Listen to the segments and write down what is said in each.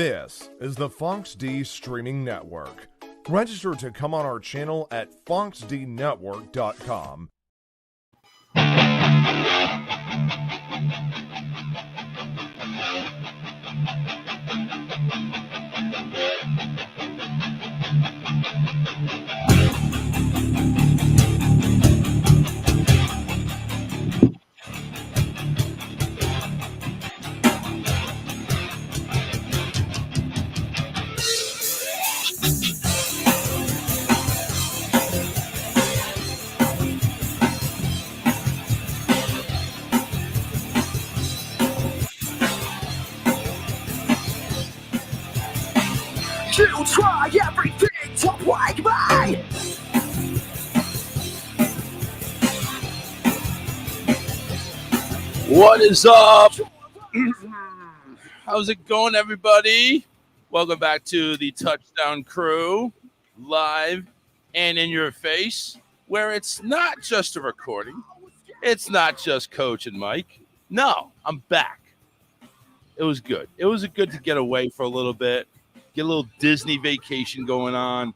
This is the Fox D Streaming Network. Register to come on our channel at foxdnetwork.com. You try everything to break me. What is up? How's it going, everybody? Welcome back to the Touchdown Crew, live and in your face, where it's not just a recording. It's not just Coach and Mike. No, I'm back. It was good. It was good to get away for a little bit. Get a little Disney vacation going on.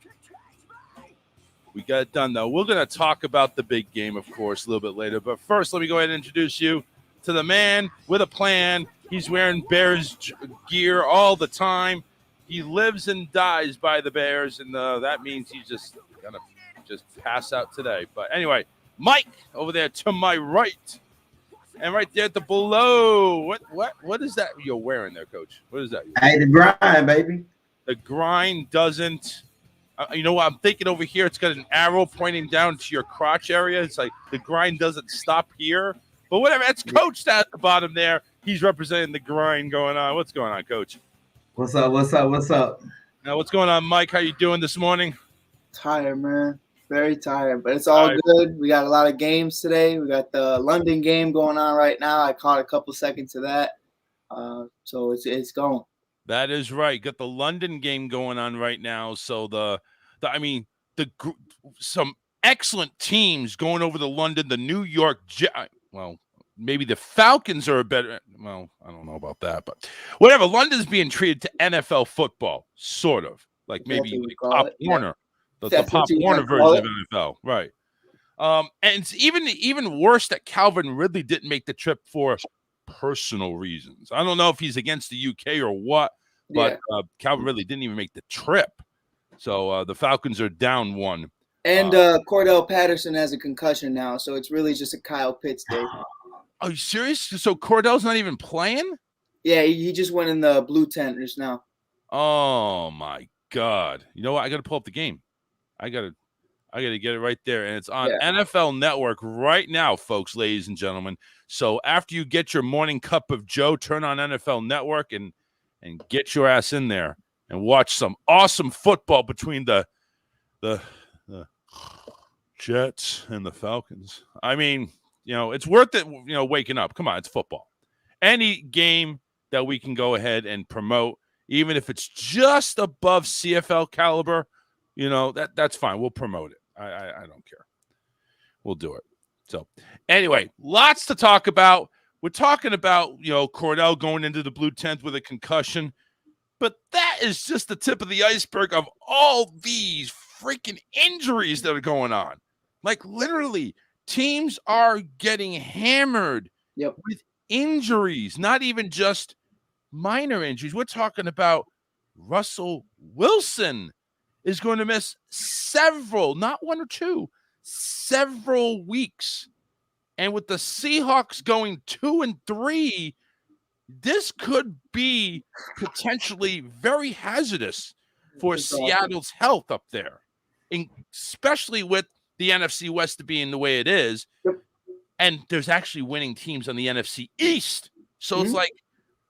We got it done, though. We're going to talk about the big game, of course, a little bit later. But first, let me go ahead and introduce you to the man with a plan. He's wearing Bears gear all the time. He lives and dies by the Bears, and that means he's just going to just pass out today. But anyway, Mike over there to my right. And right there at the below. What is that you're wearing there, Coach? What is that? Hey, the grind, baby. The grind doesn't, you know what? I'm thinking over here, it's got an arrow pointing down to your crotch area. It's like the grind doesn't stop here. But whatever, that's Coach at the bottom there. He's representing the grind going on. What's going on, Coach? What's up? Now, what's going on, Mike? How you doing this morning? Tired, man. Very tired, but it's all good. We got a lot of games today. We got the London game going on right now. I caught a couple seconds of that. So it's going. That is right. Got the London game going on right now. So some excellent teams going over to London. The New York well, maybe the Falcons are a better. Well, I don't know about that, but whatever. London's being treated to NFL football, sort of like maybe Pop Warner, the Pop Warner version of NFL, right? And it's even worse that Calvin Ridley didn't make the trip for personal reasons. I don't know if he's against the UK or what, but Calvin Ridley didn't even make the trip. So the Falcons are down one. And Cordell Patterson has a concussion now, so it's really just a Kyle Pitts day. Are you serious? So Cordell's not even playing? Yeah, he just went in the blue tent just now. Oh my God! You know what? I got to pull up the game. I got to get it right there, and it's on NFL Network right now, folks, ladies and gentlemen. So after you get your morning cup of Joe, turn on NFL Network and get your ass in there and watch some awesome football between the Jets and the Falcons. I mean, it's worth it, waking up. Come on, it's football. Any game that we can go ahead and promote, even if it's just above CFL caliber, that's fine. We'll promote it. I don't care. We'll do it. So anyway, lots to talk about. We're talking about, Cordell going into the blue tent with a concussion, but that is just the tip of the iceberg of all these freaking injuries that are going on. Like literally, teams are getting hammered with injuries, not even just minor injuries. We're talking about Russel Wilson is going to miss several, not one or two, several weeks. And with the Seahawks going 2-3, this could be potentially very hazardous for Seattle's health up there, especially with the NFC West being the way it is. Yep. And there's actually winning teams on the NFC East. So it's like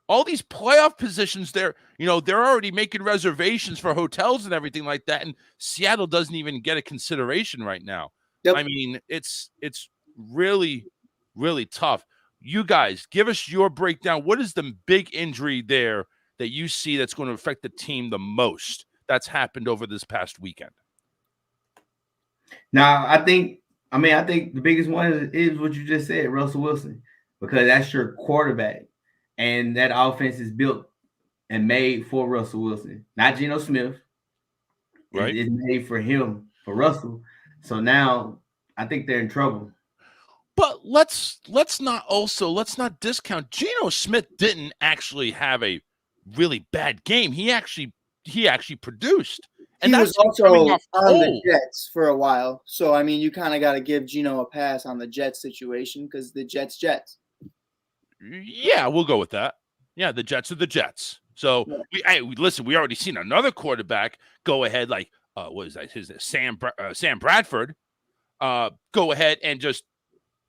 all these playoff positions there, they're already making reservations for hotels and everything like that. And Seattle doesn't even get a consideration right now. Yep. I mean, it's really, really tough. You guys, give us your breakdown. What is the big injury there that you see that's going to affect the team the most that's happened over this past weekend? Now, I think the biggest one is what you just said, Russell Wilson, because that's your quarterback. And that offense is built and made for Russell Wilson, not Geno Smith. Right. It's made for him, for Russell. So now I think they're in trouble. But let's not discount Geno Smith didn't actually have a really bad game. He actually produced. And he was also coming off on the cold. Jets for a while. So, I mean, you kind of got to give Geno a pass on the Jets situation because the Jets. Yeah, we'll go with that. Yeah, the Jets are the Jets. So, listen, we already seen another quarterback go ahead, like, what is that? Sam Bradford, go ahead and just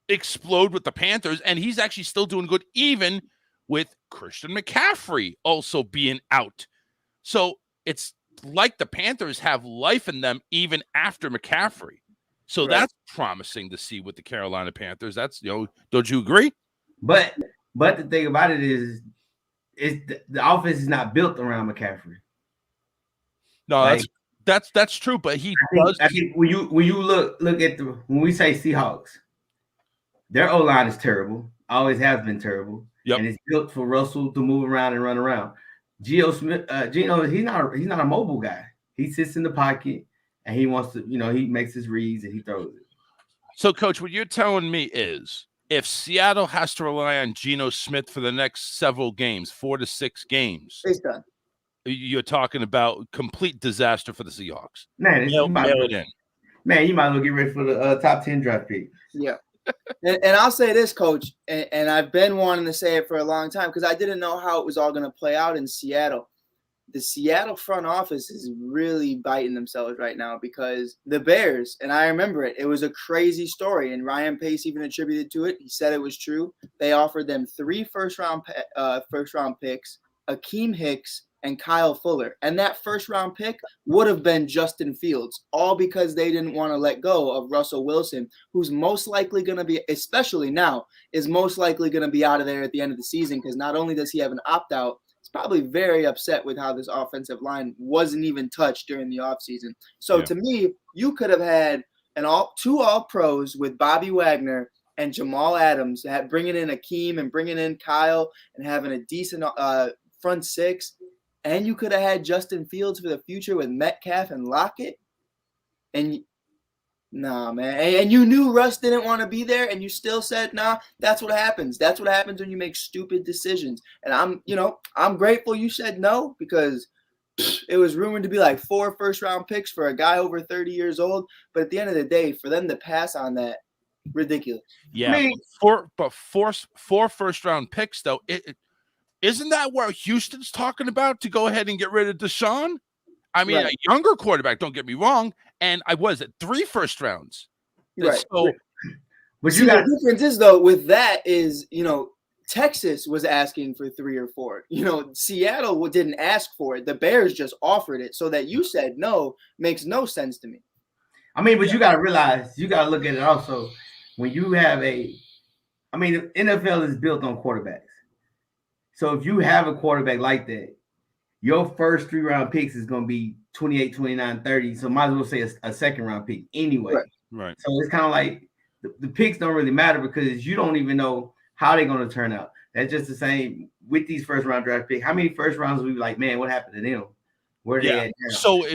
explode with the Panthers, and he's actually still doing good, even with Christian McCaffrey also being out. So, it's like the Panthers have life in them even after McCaffrey. So that's promising to see with the Carolina Panthers. That's, don't you agree? But the thing about it is the offense is not built around McCaffrey. No, like, that's true. But I think when you look at when we say Seahawks, their O-line is terrible. Always has been terrible. Yep. And it's built for Russell to move around and run around. Geno, he's not a mobile guy. He sits in the pocket and he wants to, he makes his reads and he throws it. So, Coach, what you're telling me is if Seattle has to rely on Geno Smith for the next several games, 4 to 6 games, It's done. You're talking about complete disaster for the Seahawks. Man, mail it in. Man, you might as well get ready for the top 10 draft pick. Yeah. And I'll say this, Coach, and I've been wanting to say it for a long time because I didn't know how it was all going to play out in Seattle. The Seattle front office is really biting themselves right now because the Bears, and I remember it was a crazy story, and Ryan Pace even attributed to it. He said it was true. They offered them 3 first-round picks, Akeem Hicks, and Kyle Fuller. And that first-round pick would have been Justin Fields, all because they didn't want to let go of Russell Wilson, who's most likely going to be, especially now, is most likely going to be out of there at the end of the season because not only does he have an opt-out, he's probably very upset with how this offensive line wasn't even touched during the offseason. So to me, you could have had two all-pros with Bobby Wagner and Jamal Adams, bringing in Akeem and bringing in Kyle and having a decent front six. And you could have had Justin Fields for the future with Metcalf and Lockett. And nah, man. And you knew Russ didn't want to be there, and you still said, nah, that's what happens. That's what happens when you make stupid decisions. And I'm grateful you said no because it was rumored to be like 4 first-round picks for a guy over 30 years old. But at the end of the day, for them to pass on that, ridiculous. Yeah, I mean, four first-round picks, though, isn't that what Houston's talking about to go ahead and get rid of Deshaun? I mean, a younger quarterback, don't get me wrong. And I was at 3 first rounds. Right. But the difference is, though, with that is, Texas was asking for 3 or 4. Seattle didn't ask for it. The Bears just offered it. So that you said no makes no sense to me. I mean, but you got to realize, you got to look at it also. When you have the NFL is built on quarterbacks. So if you have a quarterback like that, your first 3-round picks is going to be 28, 29, 30. So might as well say a second-round pick anyway. Right. So it's kind of like the picks don't really matter because you don't even know how they're going to turn out. That's just the same with these first-round draft picks. How many first rounds will we be like, man, what happened to them? Where they at now? So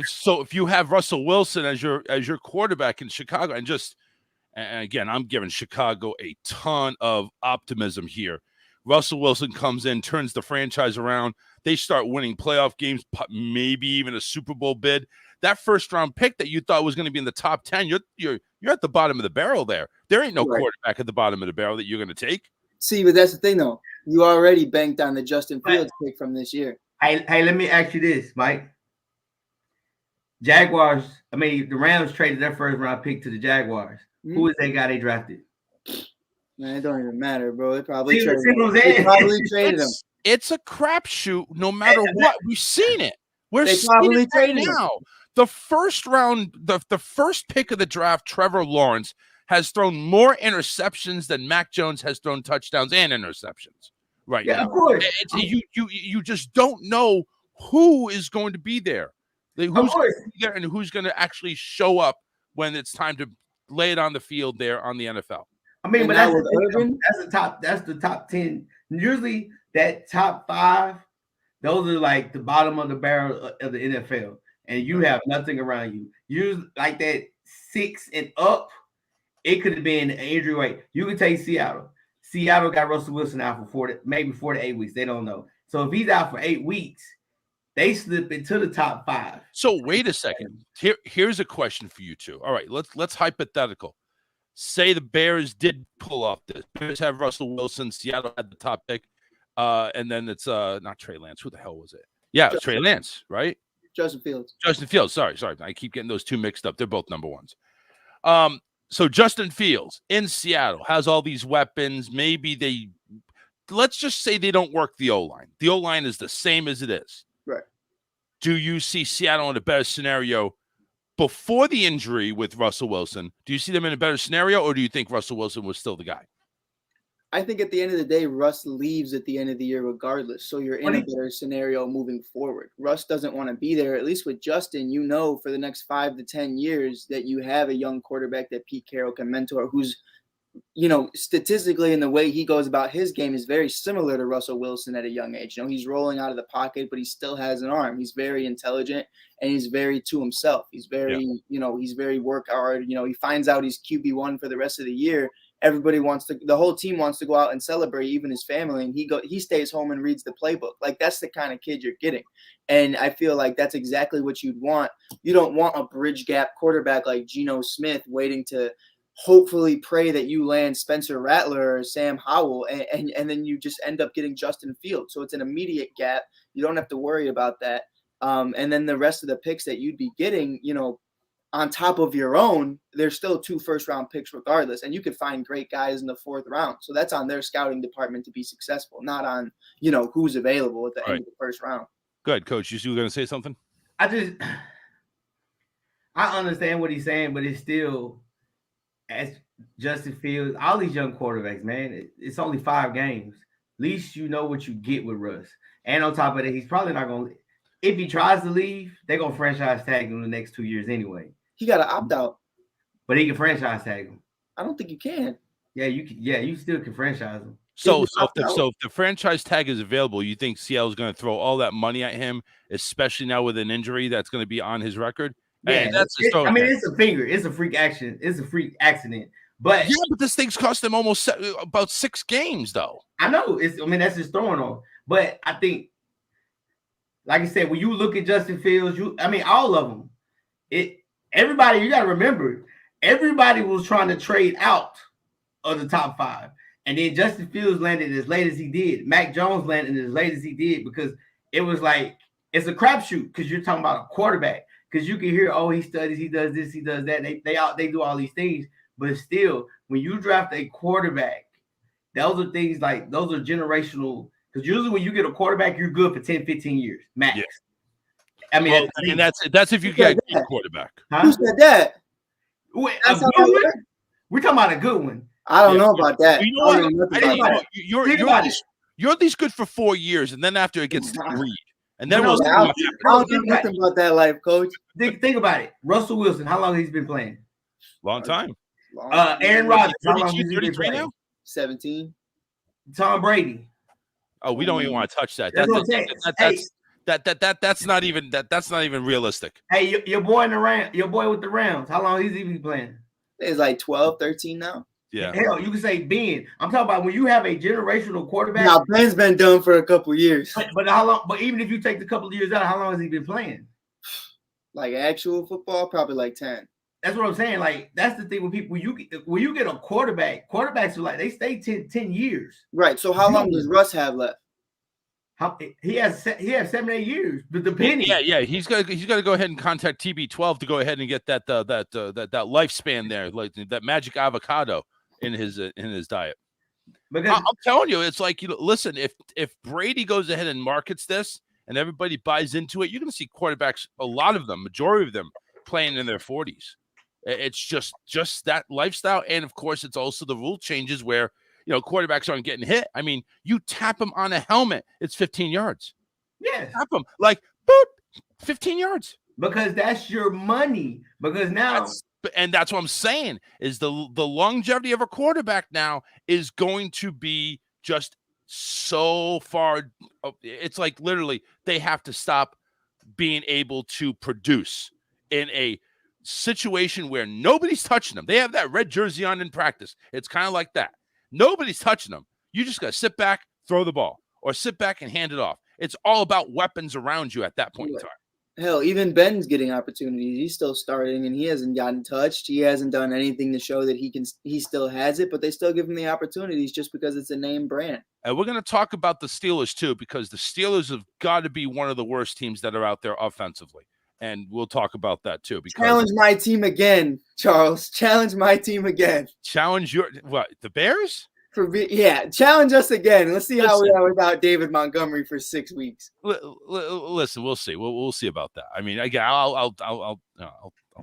if you have Russell Wilson as your quarterback in Chicago, and again, I'm giving Chicago a ton of optimism here. Russell Wilson comes in, turns the franchise around. They start winning playoff games, maybe even a Super Bowl bid. That first-round pick that you thought was going to be in the top 10, you're at the bottom of the barrel there. There ain't no quarterback at the bottom of the barrel that you're going to take. See, but that's the thing, though. You already banked on the Justin Fields pick from this year. Hey, let me ask you this, Mike. Jaguars, the Rams traded their first-round pick to the Jaguars. Mm-hmm. Who is that guy they drafted? Man, it don't even matter, bro. They probably traded him. It's a crapshoot no matter what. We've seen it. They probably traded him. Now. The first round, the first pick of the draft, Trevor Lawrence, has thrown more interceptions than Mac Jones has thrown touchdowns and interceptions right now. Of course. You just don't know who is going to be there. Who's going to be there and who's going to actually show up when it's time to lay it on the field there on the NFL. But that's the top 10. Usually that top 5 Those are like the bottom of the barrel of the NFL, and you have nothing around you. You like that 6 and up. It could have been an injury rate. You can take Seattle. Seattle got Russell Wilson out for maybe 4 to 8 weeks. They don't know. So if he's out for 8 weeks, they slip into the top 5. So wait a second. Here's a question for you two. All right, let's hypothetical. Say the Bears did pull off this. Bears have Russell Wilson. Seattle had the top pick. And then it's not Trey Lance. Who the hell was it? Yeah, it was Trey Lance, right? Justin Fields. Justin Fields. Sorry. I keep getting those two mixed up. They're both number ones. So Justin Fields in Seattle has all these weapons. Maybe let's just say they don't work the O-line. The O-line is the same as it is. Right. Do you see Seattle in a better scenario before the injury with Russell Wilson? Do you see them in a better scenario, or do you think Russell Wilson was still the guy? I think at the end of the day, Russ leaves at the end of the year regardless. So you're in a better scenario moving forward. Russ doesn't want to be there. At least with Justin, for the next 5 to 10 years that you have a young quarterback that Pete Carroll can mentor, who's, statistically in the way he goes about his game is very similar to Russell Wilson at a young age. He's rolling out of the pocket, but he still has an arm. He's very intelligent and he's very to himself. He's very, he's very work hard. He finds out he's QB1 for the rest of the year. The whole team wants to go out and celebrate, even his family, and he stays home and reads the playbook. Like, that's the kind of kid you're getting. And I feel like that's exactly what you'd want. You don't want a bridge gap quarterback like Geno Smith waiting to hopefully pray that you land Spencer Rattler or Sam Howell, and then you just end up getting Justin Fields. So it's an immediate gap. You don't have to worry about that. And then the rest of the picks that you'd be getting, on top of your own, there's still 2 first-round picks regardless, and you could find great guys in the 4th round. So that's on their scouting department to be successful, not on, who's available at the end of the first round. Good, Coach. You were going to say something? I understand what he's saying, but it's still, as Justin Fields, all these young quarterbacks, man, it's only 5 games. At least you know what you get with Russ. And on top of that, he's probably not going to – if he tries to leave, they're going to franchise tag him in the next 2 years anyway. He got to opt out. But he can franchise tag him. I don't think you can. Yeah, you can. Yeah, you still can franchise him. So if the franchise tag is available, you think Seattle's going to throw all that money at him, especially now with an injury that's going to be on his record? Yeah, it's a finger. It's a freak action. It's a freak accident. But this thing's cost him almost about 6 games, though. I know. That's just throwing off. But I think, like I said, when you look at Justin Fields, all of them. Everybody, you got to remember, everybody was trying to trade out of the top 5. And then Justin Fields landed as late as he did. Mac Jones landed as late as he did because it was like, it's a crapshoot because you're talking about a quarterback. Because you can hear, he studies, he does this, he does that. They do all these things. But still, when you draft a quarterback, those are things like, those are generational. Because usually when you get a quarterback, you're good for 10, 15 years, max. Yeah. That's if you get a good quarterback. Huh? Who said that? We're talking about a good one. I don't know about that. You know what? You're at least good for 4 years, and then after it gets agreed. And then I don't think nothing about that life, Coach. Think about it. Russell Wilson, how long he's been playing? Long time. Aaron Rodgers, how long he's been playing? Now? 17. Tom Brady. Oh, we don't even want to touch that. That's not even realistic. Hey, your boy with the Rams, how long he's even playing? It's like 12, 13 now. Yeah. Hell, you can say Ben. I'm talking about when you have a generational quarterback. Now Ben's been done for a couple years. But how long? But even if you take the couple of years out, how long has he been playing? Like actual football, probably like 10. That's what I'm saying. Like, that's the thing with people. When you get a quarterbacks are like, they stay 10 years. Right. So how long does Russ have left? He has 7, 8 years, but depending. Yeah. He's got to go ahead and contact TB12 to go ahead and get that lifespan there, like that magic avocado in his diet. Because I'm telling you, it's like, listen, if Brady goes ahead and markets this and everybody buys into it, you're going to see quarterbacks, a lot of them, majority of them, playing in their 40s. It's just that lifestyle, and of course, it's also the rule changes where quarterbacks aren't getting hit. I mean, you tap them on a helmet, it's 15 yards. Yeah, tap them like boop, 15 yards. Because that's your money. Because now, that's what I'm saying is the longevity of a quarterback now is going to be just so far. It's like literally they have to stop being able to produce in a situation where nobody's touching them. They have that red jersey on in practice. It's kind of like that. Nobody's touching them. You just got to sit back, throw the ball, or sit back and hand it off. It's all about weapons around you at that point in time. Hell, even Ben's getting opportunities. He's still starting, and he hasn't gotten touched. He hasn't done anything to show that he still has it, but they still give him the opportunities just because it's a name brand. And we're going to talk about the Steelers, too, because the Steelers have got to be one of the worst teams that are out there offensively. And we'll talk about that, too. Because challenge my team again, Charles. Challenge my team again. Challenge the Bears? Challenge us again. Let's see how we are without David Montgomery for 6 weeks. Listen, we'll see. We'll see about that. I mean, I'll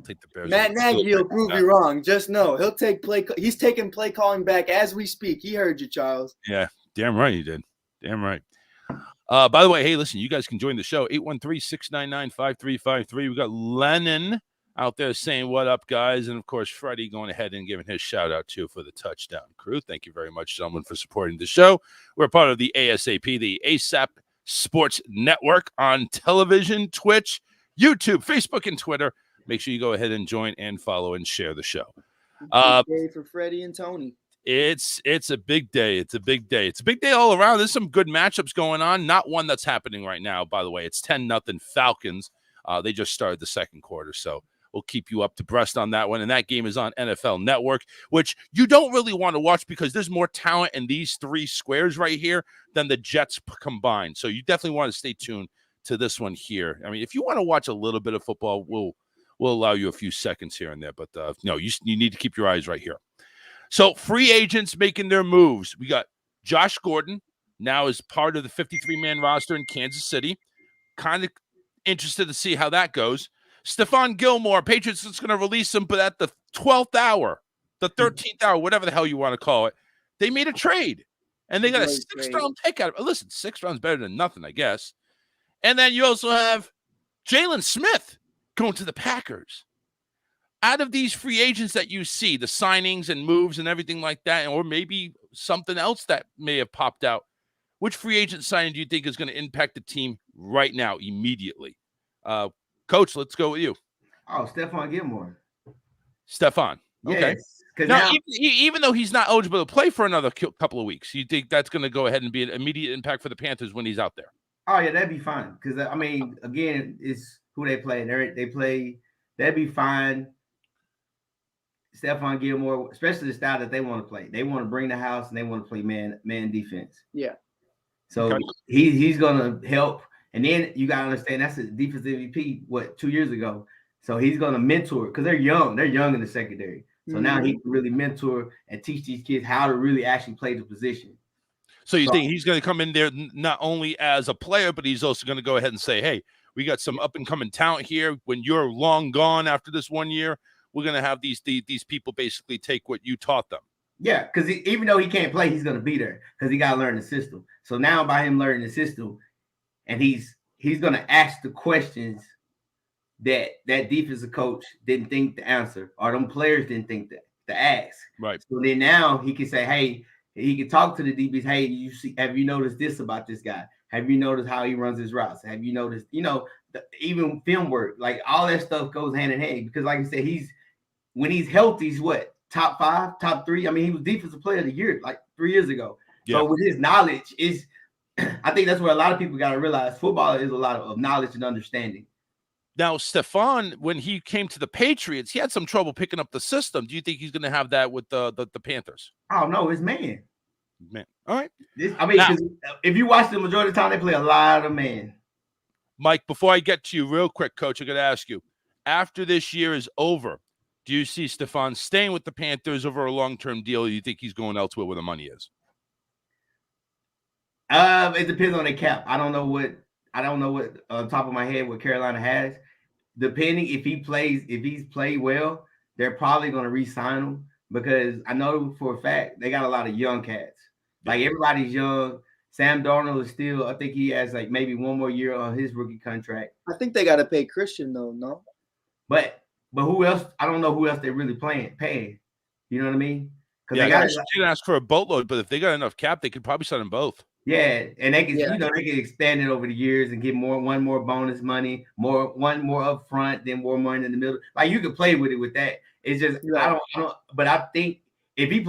take the Bears. Matt Nagy will prove you wrong. Just know he'll take play. He's taking play calling back as we speak. He heard you, Charles. Yeah, damn right he did. Damn right. By the way, hey, listen, you guys can join the show 813-699-5353. We got Lennon out there saying what up, guys, and of course Freddie going ahead and giving his shout out too for the touchdown crew. Thank you very much, gentlemen, for supporting the show. We're part of the ASAP, the ASAP Sports Network on television, Twitch, YouTube, Facebook, and Twitter. Make sure you go ahead and join and follow and share the show. Big day for Freddie and Tony. It's a big day. It's a big day. It's a big day all around. There's some good matchups going on. Not one that's happening right now, by the way. It's 10-0 Falcons. They just started the second quarter, so we'll keep you up to breast on that one. And that game is on NFL Network, which you don't really want to watch because there's more talent in these three squares right here than the Jets combined. So you definitely want to stay tuned to this one here. I mean, if you want to watch a little bit of football, we'll allow you a few seconds here and there. But no, you need to keep your eyes right here. So free agents making their moves. We got Josh Gordon now as part of the 53-man roster in Kansas City. Kind of interested to see how that goes. Stephon Gilmore, Patriots is going to release him, but at the 12th hour, the 13th hour, whatever the hell you want to call it, they made a trade. And they got a sixth-round pick out of it. Listen, 6 rounds better than nothing, I guess. And then you also have Jalen Smith going to the Packers. Out of these free agents that you see, the signings and moves and everything like that, or maybe something else that may have popped out, which free agent signing do you think is going to impact the team right now, immediately? Coach, let's go with you. Oh, Stephon Gilmore. Stephon. Okay. Yes, now, even though he's not eligible to play for another couple of weeks, you think that's going to go ahead and be an immediate impact for the Panthers when he's out there? Oh, yeah, that'd be fine. Because, I mean, again, it's who they play. That'd be fine. Stephon Gilmore, especially the style that they want to play. They want to bring the house and they want to play man defense. Yeah. So he's going to help. And then you got to understand that's a defensive MVP, 2 years ago. So he's going to mentor because they're young. They're young in the secondary. So now he can really mentor and teach these kids how to really actually play the position. So you think he's going to come in there not only as a player, but he's also going to go ahead and say, hey, we got some up-and-coming talent here. When you're long gone after this 1 year, we're going to have these people basically take what you taught them. Yeah, because even though he can't play, he's going to be there because he got to learn the system. So now by him learning the system, and he's going to ask the questions that defensive coach didn't think to answer, or them players didn't think to ask. Right. So then now he can say, hey, he can talk to the DBs. Hey, have you noticed this about this guy? Have you noticed how he runs his routes? Have you noticed, even film work, like all that stuff goes hand in hand because, like I said, when he's healthy, he's what, top 5, top 3. I mean, he was defensive player of the year like 3 years ago. Yeah. So with his knowledge I think that's where a lot of people got to realize football is a lot of knowledge and understanding. Now, Stephon, when he came to the Patriots, he had some trouble picking up the system. Do you think he's going to have that with the Panthers? Oh, no, it's man. All right. If you watch the majority of the time, they play a lot of man. Mike, before I get to you real quick, Coach, I got to ask you, after this year is over, do you see Stephon staying with the Panthers over a long-term deal, or do you think he's going elsewhere where the money is? It depends on the cap. I don't know what on top of my head what Carolina has. Depending if he's played well, they're probably going to re-sign him because I know for a fact they got a lot of young cats. Like everybody's young. Sam Darnold is still, I think he has like maybe one more year on his rookie contract. I think they got to pay Christian though, no? But who else? I don't know who else they're really paying. You know what I mean? Because they got to ask for a boatload, but if they got enough cap, they could probably sign them both. Yeah, and they can, Yeah. they can expand it over the years and get one more bonus money, one more upfront, then more money in the middle. Like you can play with it with that. It's just Right. I don't. But I think if he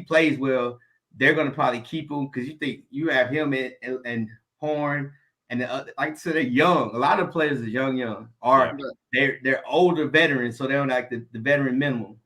plays well, they're gonna probably keep him because you think you have him and Horn and the other, like so they're young. A lot of players are young, or they're older veterans, so they're on like the veteran minimum.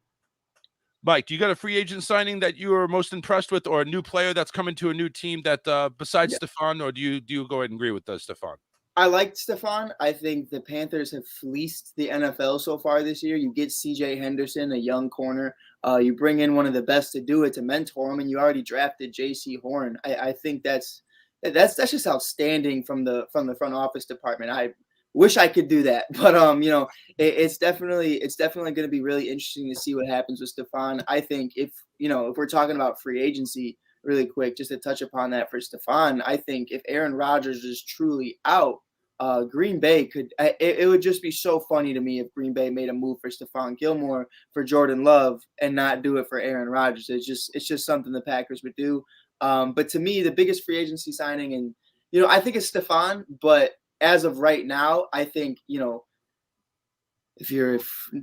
Mike, do you got a free agent signing that you are most impressed with, or a new player that's coming to a new team that besides Stephon, or do you go ahead and agree with Stephon? I liked Stephon. I think the Panthers have fleeced the NFL so far this year. You get C.J. Henderson, a young corner. You bring in one of the best to do it to mentor him, and you already drafted J.C. Horn. I think that's just outstanding from the front office department. I wish I could do that, but it's definitely going to be really interesting to see what happens with Stephon. I think if we're talking about free agency really quick, just to touch upon that for Stephon, I think if Aaron Rodgers is truly out, Green Bay it would just be so funny to me if Green Bay made a move for Stephon Gilmore for Jordan Love and not do it for Aaron Rodgers. It's just something the Packers would do. But to me, the biggest free agency signing, and I think it's Stephon, but as of right now, I think, if you're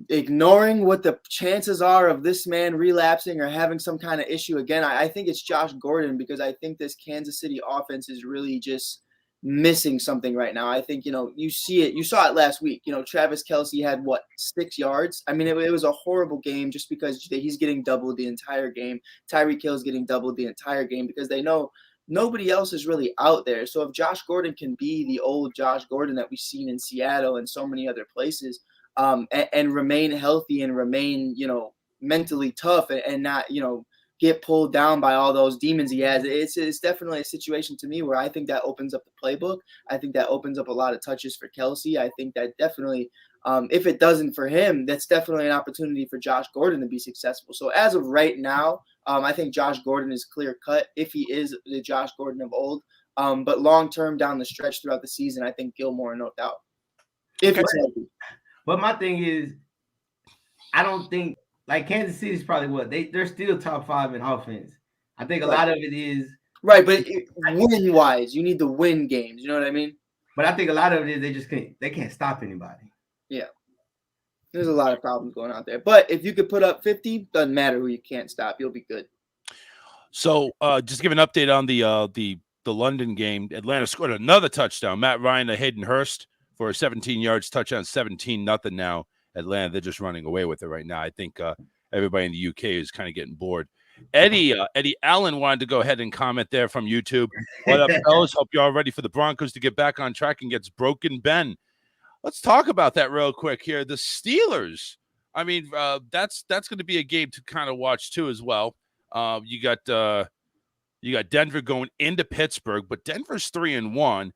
ignoring what the chances are of this man relapsing or having some kind of issue again, I think it's Josh Gordon, because I think this Kansas City offense is really just missing something right now. I think, you saw it last week. Travis Kelce had 6 yards. I mean, it was a horrible game just because he's getting doubled the entire game. Tyreek Hill's getting doubled the entire game because they know nobody else is really out there. So if Josh Gordon can be the old Josh Gordon that we've seen in Seattle and so many other places, and remain healthy and remain, mentally tough and not, get pulled down by all those demons he has, it's definitely a situation to me where I think that opens up the playbook. I think that opens up a lot of touches for Kelce. I think that definitely, if it doesn't for him, that's definitely an opportunity for Josh Gordon to be successful. So as of right now, I think Josh Gordon is clear cut if he is the Josh Gordon of old. But long term down the stretch throughout the season, I think Gilmore, no doubt. If it's healthy. But my thing is, I don't think like Kansas City is probably they're still top 5 in offense. I think a lot of it is right, but win wise, you need to win games. You know what I mean? But I think a lot of it is they can't stop anybody. Yeah. There's a lot of problems going out there. But if you could put up 50, doesn't matter who you can't stop. You'll be good. So just give an update on the London game. Atlanta scored another touchdown. Matt Ryan to Hayden Hurst for a 17 yards touchdown, 17-0 now. Atlanta, they're just running away with it right now. I think everybody in the UK is kind of getting bored. Eddie Allen wanted to go ahead and comment there from YouTube. What up, fellas? Hope you're all ready for the Broncos to get back on track against Broken Ben. Let's talk about that real quick here. The Steelers. I mean, that's going to be a game to kind of watch too as well. You got Denver going into Pittsburgh, but Denver's 3-1.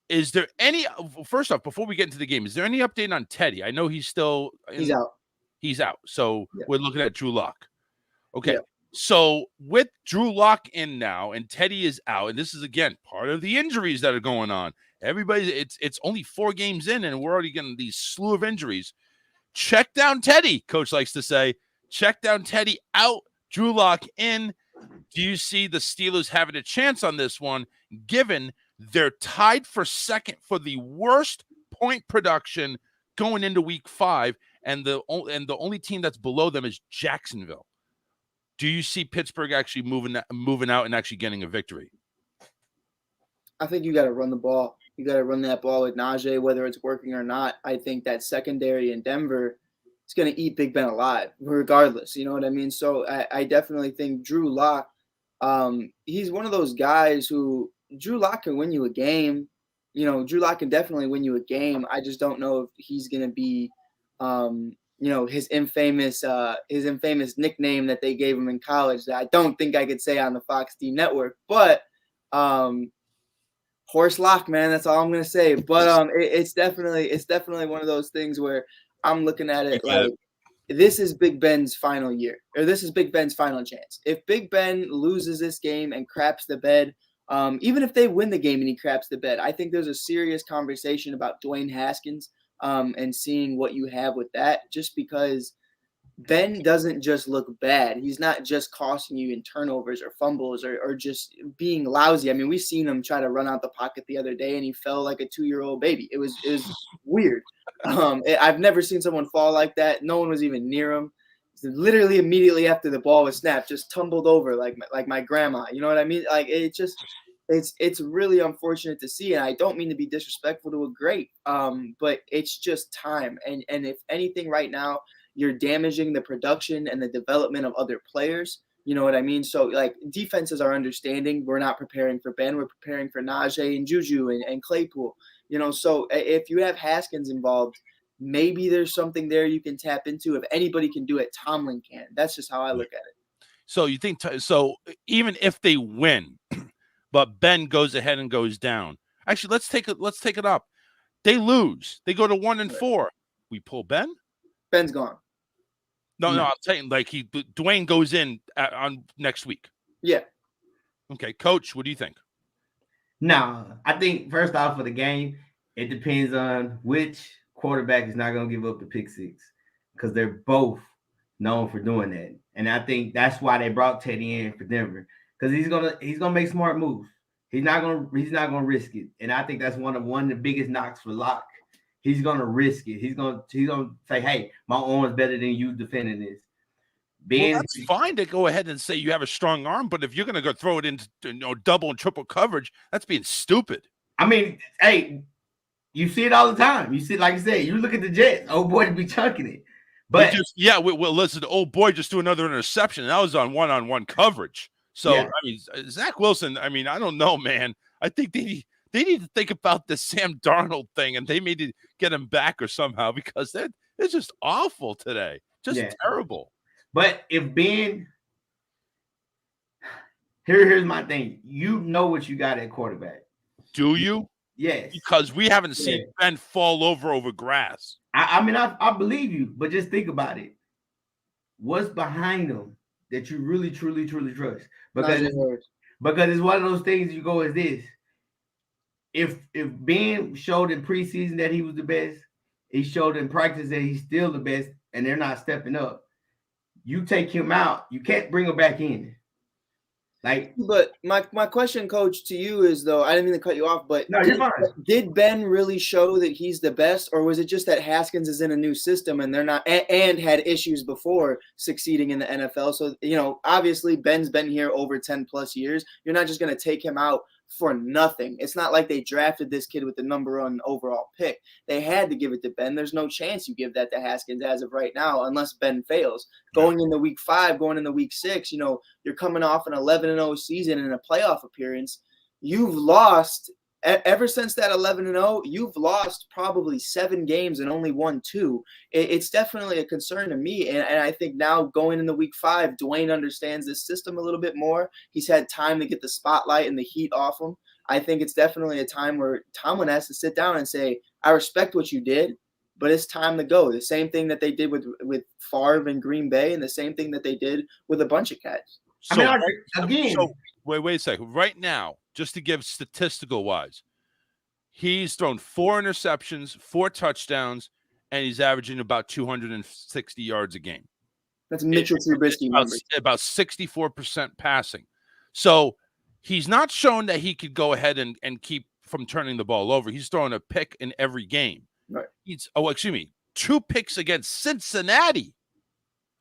Is there any – first off, before we get into the game, is there any update on Teddy? I know he's out. He's out. So we're looking at Drew Lock. Okay. Yeah. So with Drew Lock in now and Teddy is out, and this is, again, part of the injuries that are going on. It's only 4 games in, and we're already getting these slew of injuries. Check down Teddy, Coach likes to say. Check down Teddy out, Drew Lock in. Do you see the Steelers having a chance on this one, given – they're tied for second for the worst point production going into week 5, and the only team that's below them is Jacksonville? Do you see Pittsburgh actually moving out and actually getting a victory? I think you got to run the ball. You got to run that ball with Najee, whether it's working or not. I think that secondary in Denver is going to eat Big Ben alive, regardless. You know what I mean? So I definitely think Drew Lock, he's one of those guys who – Drew Lock can win you a game. Drew Lock can definitely win you a game. I just don't know if he's going to be, his infamous nickname that they gave him in college that I don't think I could say on the Fox D network. But horse lock, man, that's all I'm going to say. But it's definitely one of those things where I'm looking at it like this is Big Ben's final year, or this is Big Ben's final chance. If Big Ben loses this game and craps the bed, even if they win the game and he craps the bed, I think there's a serious conversation about Dwayne Haskins and seeing what you have with that, just because Ben doesn't just look bad. He's not just costing you in turnovers or fumbles or just being lousy. I mean, we've seen him try to run out the pocket the other day, and he fell like a 2-year-old baby. It was weird. I've never seen someone fall like that. No one was even near him. Literally immediately after the ball was snapped, just tumbled over like my grandma. You know what I mean? Like it's really unfortunate to see, and I don't mean to be disrespectful to a great, but it's just time. And if anything, right now, you're damaging the production and the development of other players. You know what I mean? So, like, defenses are understanding. We're not preparing for Ben. We're preparing for Najee and Juju and Claypool. You know, so if you have Haskins involved, maybe there's something there you can tap into. If anybody can do it, Tomlin can. That's just how I look at it. So you think so? Even if they win, but Ben goes ahead and goes down. Actually, let's take it up. They lose. They go to 1-4. We pull Ben. Ben's gone. No, I'm saying like Dwayne goes in on next week. Yeah. Okay, Coach, what do you think? No, I think first off for the game, it depends on which quarterback is not going to give up the pick six, because they're both known for doing that, and I think that's why they brought Teddy in for Denver, because he's gonna make smart moves. He's not gonna risk it, and I think that's one of the biggest knocks for Locke. He's gonna risk it. He's gonna say, "Hey, my arm's better than you defending this." Well, that's fine to go ahead and say you have a strong arm, but if you're gonna go throw it into double and triple coverage, that's being stupid. I mean, hey, you see it all the time. You see, like I said, you look at the Jets. Oh boy, to be chunking it. But well, listen, old boy just do another interception. And that was on one-on-one coverage. So I mean, Zach Wilson. I mean, I don't know, man. I think they need to think about the Sam Darnold thing, and they need to get him back or somehow, because they're just awful today, just terrible. But if Ben, here's my thing. You know what you got at quarterback. Do you? Yes. Because we haven't seen Ben fall over grass. I mean, I believe you, but just think about it. What's behind them that you really, truly, truly trust? Because it's one of those things you go as this. If Ben showed in preseason that he was the best, he showed in practice that he's still the best, and they're not stepping up, you take him out, you can't bring him back in. But my question, Coach, to you is, though, I didn't mean to cut you off, but no, you're fine. Did Ben really show that he's the best, or was it just that Haskins is in a new system and they're not, and had issues before succeeding in the NFL? So, obviously Ben's been here over 10 plus years. You're not just going to take him out for nothing. It's not like they drafted this kid with the number 1 overall pick. They had to give it to Ben. There's no chance you give that to Haskins as of right now, unless Ben fails. Going into week 5, going into week 6, you're coming off an 11-0 season and a playoff appearance. You've lost ever since that 11-0. You've lost probably 7 games and only won 2. It's definitely a concern to me. And I think now going into week 5, Dwayne understands this system a little bit more. He's had time to get the spotlight and the heat off him. I think it's definitely a time where Tomlin has to sit down and say, I respect what you did, but it's time to go. The same thing that they did with Favre and Green Bay, and the same thing that they did with a bunch of cats. Wait a second. Right now, just to give statistical wise, he's thrown 4 interceptions, 4 touchdowns, and he's averaging about 260 yards a game. That's Mitchell Trubisky numbers. About 64% passing. So he's not shown that he could go ahead and keep from turning the ball over. He's throwing a pick in every game. Right. 2 picks against Cincinnati.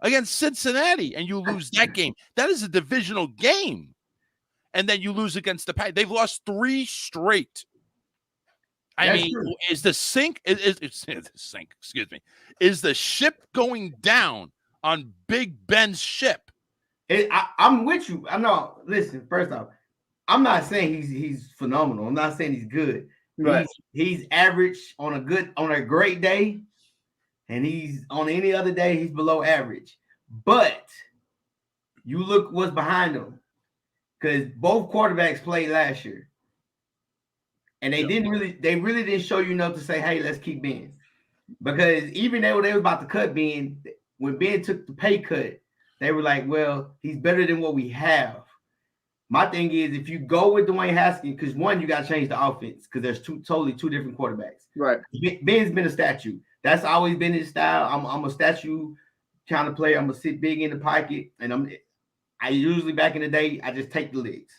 And you lose that game. That is a divisional game. And then you lose against the Packers. They've lost 3 straight. Is the ship going down on Big Ben's ship? I'm with you. I know. Listen, first off, I'm not saying he's phenomenal. I'm not saying he's good. Right. He's average on a great day, and he's on any other day he's below average. But you look what's behind him, because both quarterbacks played last year, and they really didn't show you enough to say, hey, let's keep Ben. Because even they were about to cut Ben, when Ben took the pay cut, they were like, well, he's better than what we have. My thing is, if you go with Dwayne Haskins, because one, you got to change the offense, because there's totally two different quarterbacks. Right. Ben's been a statue. That's always been his style. I'm a statue kind of player. I'm gonna sit big in the pocket, and I usually back in the day I just take the legs.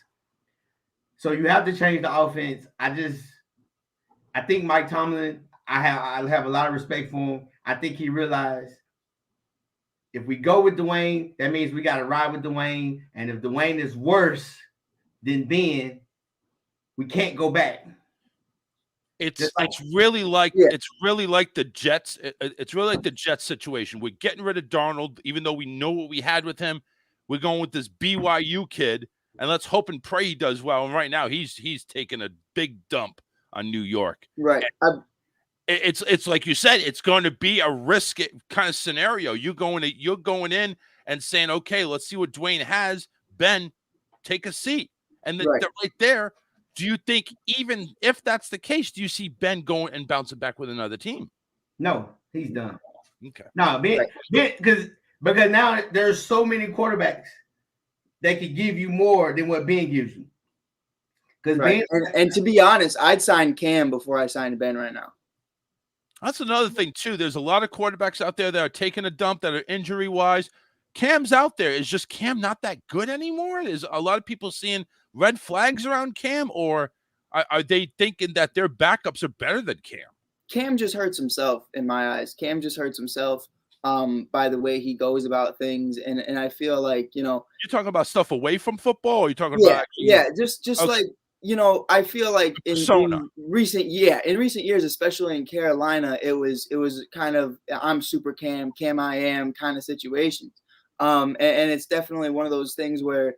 So you have to change the offense. I think Mike Tomlin, I have a lot of respect for him. I think he realized if we go with Dwayne, that means we got to ride with Dwayne. And if Dwayne is worse than Ben, we can't go back. It's really like the Jets. It's really like the Jets situation. We're getting rid of Darnold, even though we know what we had with him. We're going with this BYU kid, and let's hope and pray he does well. And right now, he's taking a big dump on New York. Right. It's like you said. It's going to be a risk kind of scenario. You're going in and saying, okay, let's see what Dwayne has. Ben, take a seat, and they're right there. Do you think even if that's the case, do you see Ben going and bouncing back with another team? No, he's done. Okay. No, Ben, because now there's so many quarterbacks that could give you more than what Ben gives you. Because Ben, and to be honest, I'd sign Cam before I signed Ben right now. That's another thing too. There's a lot of quarterbacks out there that are taking a dump that are injury wise. Cam's out there. Is just Cam not that good anymore? Is a lot of people seeing red flags around Cam, or are they thinking that their backups are better than Cam? Cam just hurts himself in my eyes. Cam just hurts himself by the way he goes about things. And I feel like, you know. You're talking about stuff away from football, or you're talking about just okay. Like, you know, I feel like in recent years, especially in Carolina, it was kind of I'm super Cam I am kind of situations. And it's definitely one of those things where,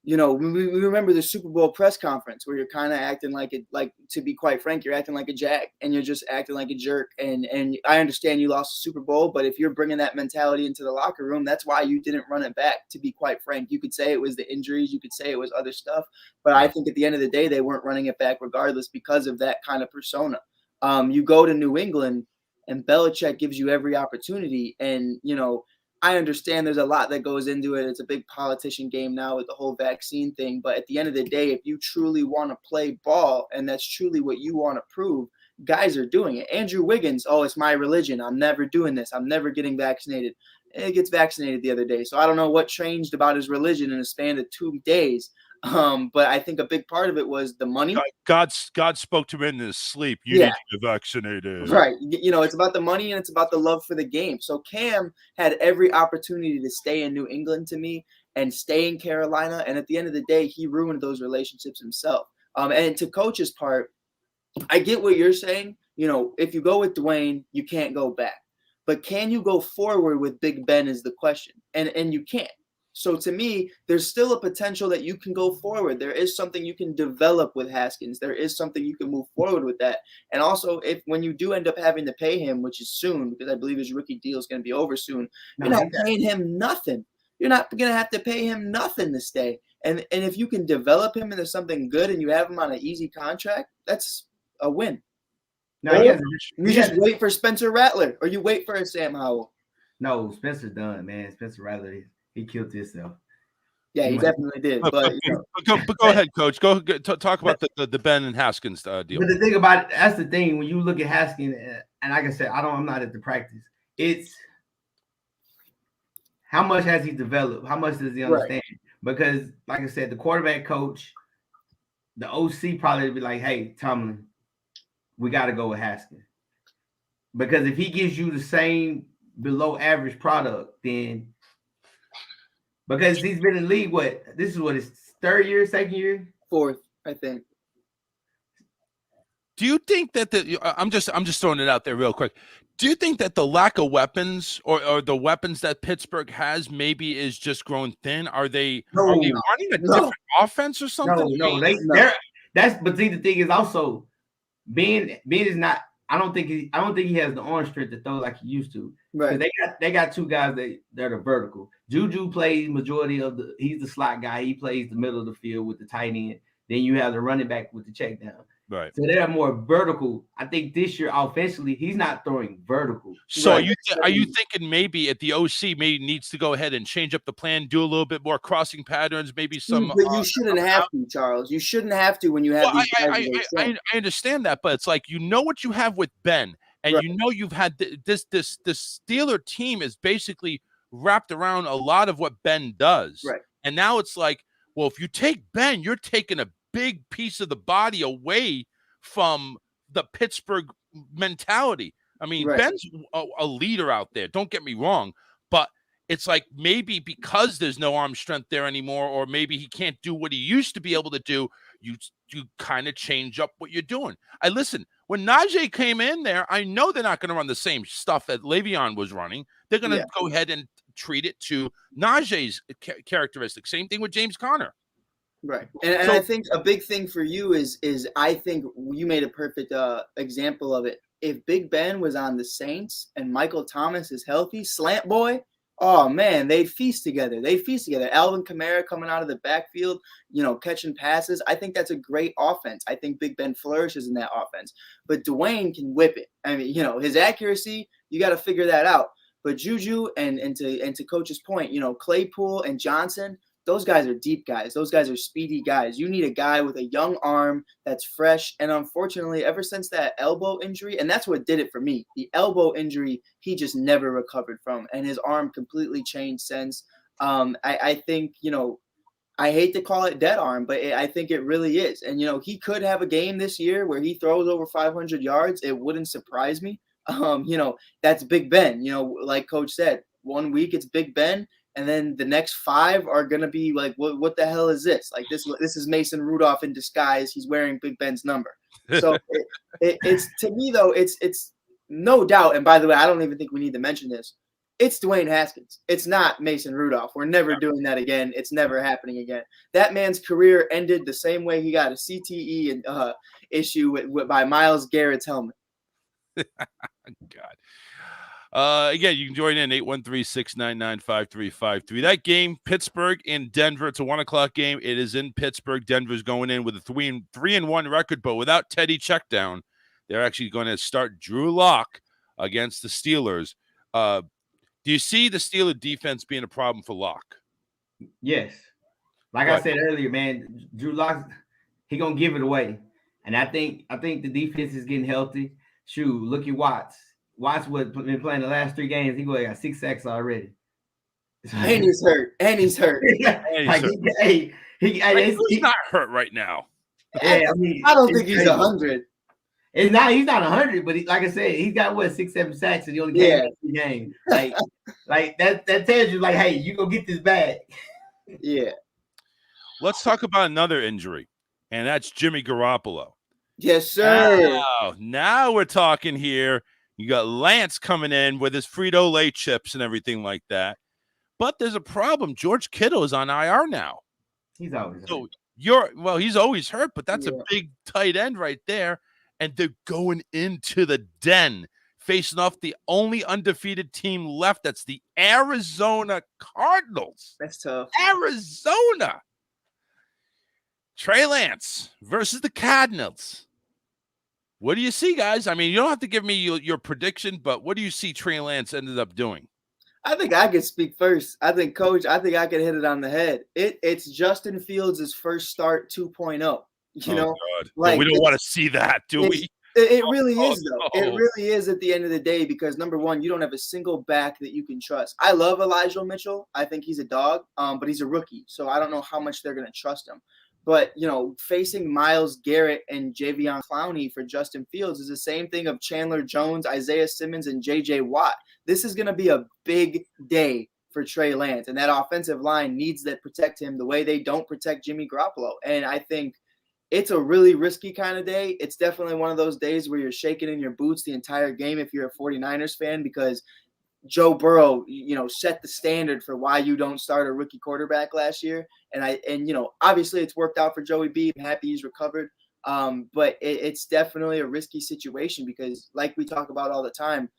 you know, we remember the Super Bowl press conference where you're kind of acting like it, like, to be quite frank, you're acting like a jag and you're just acting like a jerk. And I understand you lost the Super Bowl, but if you're bringing that mentality into the locker room, that's why you didn't run it back, to be quite frank. You could say it was the injuries. You could say it was other stuff. But I think at the end of the day, they weren't running it back regardless because of that kind of persona. You go to New England and Belichick gives you every opportunity. And, you know, I understand there's a lot that goes into it. It's a big politician game now with the whole vaccine thing. But at the end of the day, if you truly want to play ball and that's truly what you want to prove, guys are doing it. Andrew Wiggins, it's my religion. I'm never doing this. I'm never getting vaccinated. And he gets vaccinated the other day. So I don't know what changed about his religion in a span of 2 days. But I think a big part of it was the money. God spoke to him in his sleep. You need to get vaccinated. Right. You know, it's about the money and it's about the love for the game. So Cam had every opportunity to stay in New England to me and stay in Carolina. And at the end of the day, he ruined those relationships himself. And to Coach's part, I get what you're saying. You know, if you go with Dwayne, you can't go back. But can you go forward with Big Ben is the question. And you can't. So to me, there's still a potential that you can go forward. There is something you can develop with Haskins. There is something you can move forward with that. And also, when you do end up having to pay him, which is soon, because I believe his rookie deal is going to be over soon, you're not paying him nothing. You're not going to have to pay him nothing to stay. And if you can develop him into something good and you have him on an easy contract, that's a win. No, you just wait for Spencer Rattler or you wait for a Sam Howell. No, Spencer's done, man. Spencer Rattler, he killed himself. Yeah, he definitely did. But go ahead, Coach. Go talk about the Ben and Haskins deal. But the thing about it, that's the thing. When you look at Haskins, and like I said, I'm not at the practice. It's how much has he developed? How much does he understand? Right. Because, like I said, the quarterback coach, the OC probably be like, "Hey, Tomlin, we got to go with Haskins." Because if he gives you the same below average product, then because he's been in the league, this is his third year, second year? Fourth, I think. Do you think that I'm just throwing it out there real quick. Do you think that the lack of weapons or the weapons that Pittsburgh has maybe is just growing thin? Are they running a different offense or something? No. But see, the thing is also Ben is not. I don't think he has the arm strength to throw like he used to. Right. They got two guys that are vertical. Juju plays majority of he's the slot guy. He plays the middle of the field with the tight end. Then you have the running back with the check down. Right. So they're more vertical. I think this year offensively, he's not throwing vertical. So are you thinking maybe at the OC maybe needs to go ahead and change up the plan, do a little bit more crossing patterns, maybe some. But you shouldn't have to, Charles. You shouldn't have to when you have. I understand that, but it's like you know what you have with Ben, and you know you've had this Steeler team is basically wrapped around a lot of what Ben does. Right. And now it's like, well, if you take Ben, you're taking a big piece of the body away from the Pittsburgh mentality. I mean, Right. Ben's a leader out there. Don't get me wrong. But it's like maybe because there's no arm strength there anymore, or maybe he can't do what he used to be able to do, you kind of change up what you're doing. Listen, when Najee came in there, I know they're not going to run the same stuff that Le'Veon was running. They're going to go ahead and treat it to Najee's characteristics. Same thing with James Conner. Right. And I think a big thing for you is I think you made a perfect example of it. If Big Ben was on the Saints and Michael Thomas is healthy, slant boy, oh man, they feast together. Alvin Kamara coming out of the backfield, catching passes. I think that's a great offense. I think Big Ben flourishes in that offense. But Dwayne can whip it. I mean, his accuracy, you got to figure that out. But Juju and to Coach's point, Claypool and Johnson, those guys are deep guys. Those guys are speedy guys. You need a guy with a young arm that's fresh. And unfortunately, ever since that elbow injury, and that's what did it for me, the elbow injury, he just never recovered from. And his arm completely changed since. I think, I hate to call it dead arm, but I think it really is. And, he could have a game this year where he throws over 500 yards. It wouldn't surprise me. That's Big Ben. Like Coach said, 1 week it's Big Ben. And then the next 5 are going to be like, what the hell is this? Like, this is Mason Rudolph in disguise. He's wearing Big Ben's number. So it's to me, though, it's no doubt. And by the way, I don't even think we need to mention this. It's Dwayne Haskins. It's not Mason Rudolph. We're never doing that again. It's never happening again. That man's career ended the same way he got a CTE issue by Myles Garrett's helmet. God. Again, you can join in 813-699-5353. That game, Pittsburgh and Denver. It's a 1:00 game. It is in Pittsburgh. Denver's going in with a 3-1 record, but without Teddy Checkdown. They're actually going to start Drew Lock against the Steelers. Do you see the Steeler defense being a problem for Lock? Yes. Like I said earlier, man, Drew Lock, he gonna give it away. And I think the defense is getting healthy. Shoot, look at Watts. Watts would been playing the last 3 games. He got 6 sacks already. And he's hurt. He's not hurt right now. Yeah, I mean, I don't think he's 100. He's not 100, but like I said, he's got 6-7 sacks and he only gave 3 games. Like that tells you, like, hey, you go get this bag. Yeah. Let's talk about another injury, and that's Jimmy Garoppolo. Yes, sir. Now we're talking here. You got Lance coming in with his Frito-Lay chips and everything like that. But there's a problem. George Kittle is on IR now. He's always hurt. He's always hurt, but that's a big tight end right there. And they're going into the den, facing off the only undefeated team left. That's the Arizona Cardinals. That's tough. Arizona. Trey Lance versus the Cardinals. What do you see, guys? I mean, you don't have to give me your prediction, but what do you see Trey Lance ended up doing? I think I could speak first. Coach, I think I could hit it on the head. It's Justin Fields' first start 2.0. God. Like, we don't want to see that, do we? It really is, though. No. It really is at the end of the day because, number one, you don't have a single back that you can trust. I love Elijah Mitchell. I think he's a dog, but he's a rookie, so I don't know how much they're going to trust him. But, facing Myles Garrett and Jadeveon Clowney for Justin Fields is the same thing of Chandler Jones, Isaiah Simmons, and J.J. Watt. This is going to be a big day for Trey Lance, and that offensive line needs to protect him the way they don't protect Jimmy Garoppolo. And I think it's a really risky kind of day. It's definitely one of those days where you're shaking in your boots the entire game if you're a 49ers fan because Joe Burrow, set the standard for why you don't start a rookie quarterback last year. And obviously it's worked out for Joey B. I'm happy he's recovered. But it's definitely a risky situation because like we talk about all the time,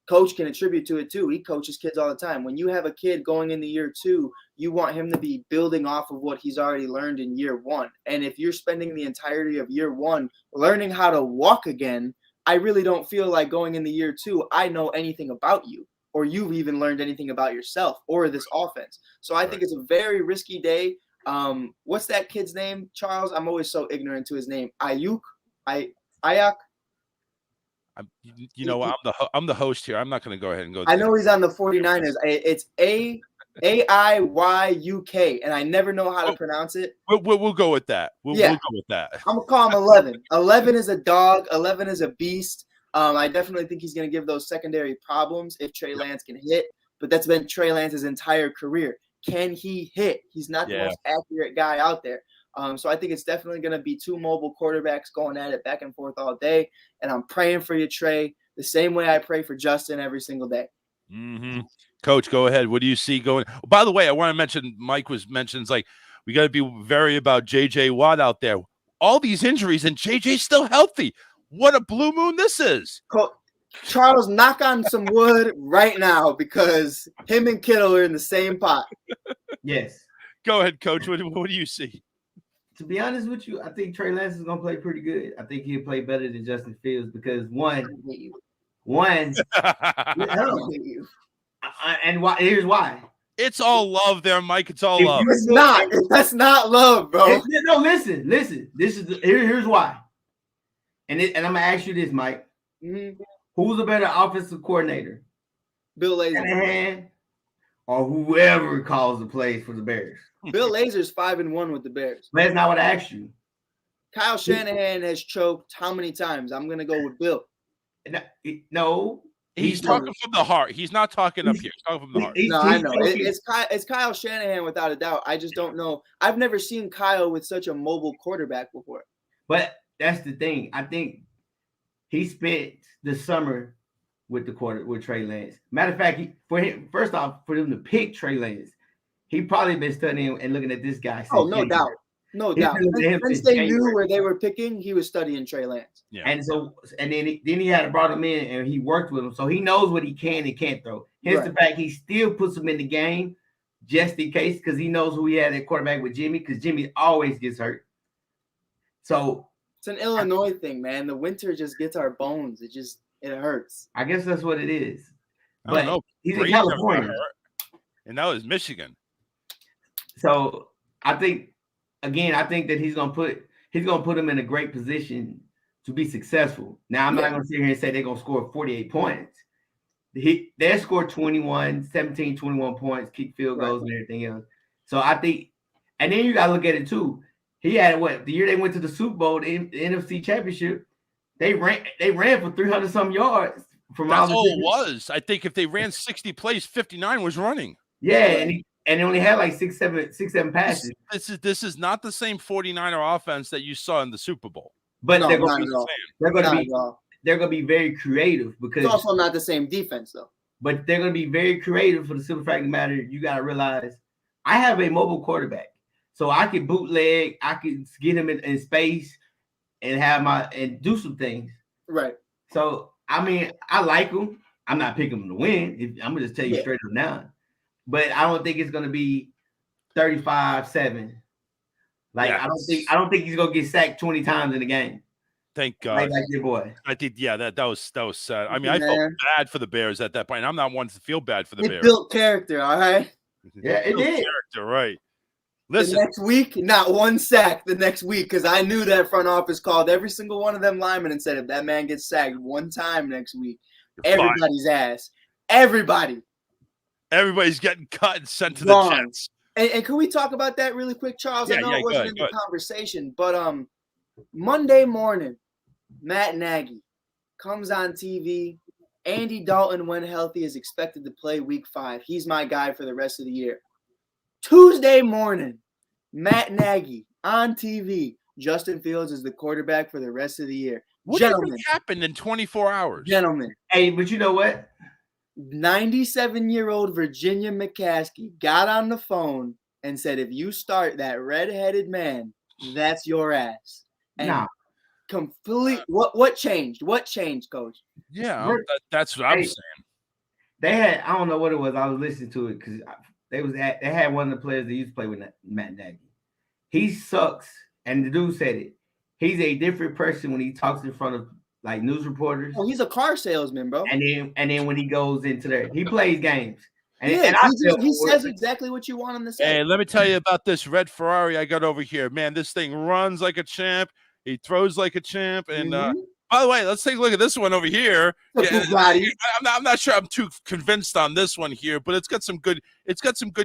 coach can attribute to it too. He coaches kids all the time. When you have a kid going into year 2, you want him to be building off of what he's already learned in year 1. And if you're spending the entirety of year 1 learning how to walk again, I really don't feel like going into year 2, I know anything about you. Or you've even learned anything about yourself or this offense. So I think it's a very risky day. What's that kid's name, Charles? I'm always so ignorant to his name. Ayuk? I'm the host here. I'm not going to go ahead and go. I know he's on the 49ers. It's AIYUK, and I never know how to pronounce it. We'll go with that. We'll go with that. I'm gonna call him 11. 11 is a dog. 11 is a beast. I definitely think he's gonna give those secondary problems if Trey Lance can hit. But that's been Trey Lance's entire career. Can he hit? He's not the most accurate guy out there. So I think it's definitely going to be two mobile quarterbacks going at it back and forth all day. And I'm praying for you, Trey, the same way I pray for Justin every single day. Mm-hmm. Coach, go ahead. What do you see going? Oh, by the way, I want to mention, Mike mentions like we got to be very about J.J. Watt out there. All these injuries and J.J.'s still healthy. What a blue moon this is. Charles, knock on some wood right now because him and Kittle are in the same pot. Yes. Go ahead, Coach. What do you see? To be honest with you, I think Trey Lance is going to play pretty good. I think he'll play better than Justin Fields because and why? Here's why. It's all love there, Mike. It's all love. It's not. That's not love, bro. No, listen. This is here's why. And I'm gonna ask you this, Mike. Mm-hmm. Who's a better offensive coordinator? Bill Lazor. Shanahan or whoever calls the plays for the Bears? Bill Lazor's 5-1 with the Bears. That's not what I asked you. Kyle Shanahan has choked how many times? I'm gonna go with Bill. No. He's talking from the heart. He's not talking up here. He's talking from the heart. No, I know. It's Kyle Shanahan without a doubt. I just don't know. I've never seen Kyle with such a mobile quarterback before. But that's the thing. I think he spent the summer with Trey Lance. Matter of fact, for him to pick Trey Lance, he probably been studying and looking at this guy. Oh, no doubt. No doubt. Since they knew where they were picking, he was studying Trey Lance. Yeah. And then he had brought him in and he worked with him. So he knows what he can and can't throw. Hence the fact he still puts him in the game just in case because he knows who he had at quarterback with Jimmy because Jimmy always gets hurt. So it's an Illinois thing, man. The winter just gets our bones. It hurts. I guess that's what it is. I don't know. He's in California. And that was Michigan. So I think that he's gonna put him in a great position to be successful. Now I'm not gonna sit here and say they're gonna score 48 points. They scored 17, 21 points, kick field goals and everything else. So I think, and then you gotta look at it too. He had the year they went to the Super Bowl, the NFC Championship. They ran for 300 some yards from that's all it was. I think if they ran 60 plays, 59 was running. Yeah, and they only had like six, seven passes. This is not the same 49er offense that you saw in the Super Bowl. But they're going to be very creative because it's also not the same defense though. But they're going to be very creative for the simple fact of the matter. You got to realize I have a mobile quarterback, so I can bootleg, I can get him in space and do some things. Right. So I mean, I like him. I'm not picking him to win. I'm gonna just tell you straight up now. But I don't think it's gonna be 35-7. Like I don't think he's gonna get sacked 20 times in the game. Thank God. Like your boy. I think that was sad. I mean, I felt bad for the Bears at that point. I'm not one to feel bad for the Bears. It built character, all right. Yeah, it did. Character, right. Listen. The next week, not one sack the next week, because I knew that front office called every single one of them linemen and said if that man gets sacked one time next week, everybody's ass. Everybody's getting cut and sent to the Jets. And can we talk about that really quick, Charles? Yeah, I know it wasn't in the conversation, but Monday morning, Matt Nagy comes on TV. Andy Dalton, when healthy, is expected to play week 5. He's my guy for the rest of the year. Tuesday morning, Matt Nagy on TV. Justin Fields is the quarterback for the rest of the year. What happened in 24 hours? Gentlemen. Hey, but you know what? 97-year-old Virginia McCaskey got on the phone and said, if you start that redheaded man, that's your ass. And what changed? What changed, Coach? Yeah, that's what I was saying. They had, I don't know what it was. I was listening to it because they had one of the players that used to play with Matt Nagy. He sucks, and the dude said it. He's a different person when he talks in front of like news reporters. Oh, he's a car salesman, bro. And then when he goes into there, he plays games. And, he says exactly what you want him to say. Hey, let me tell you about this red Ferrari I got over here. Man, this thing runs like a champ. He throws like a champ, and By the way, let's take a look at this one over here. Bugatti. I'm not sure I'm too convinced on this one here, but it's got some good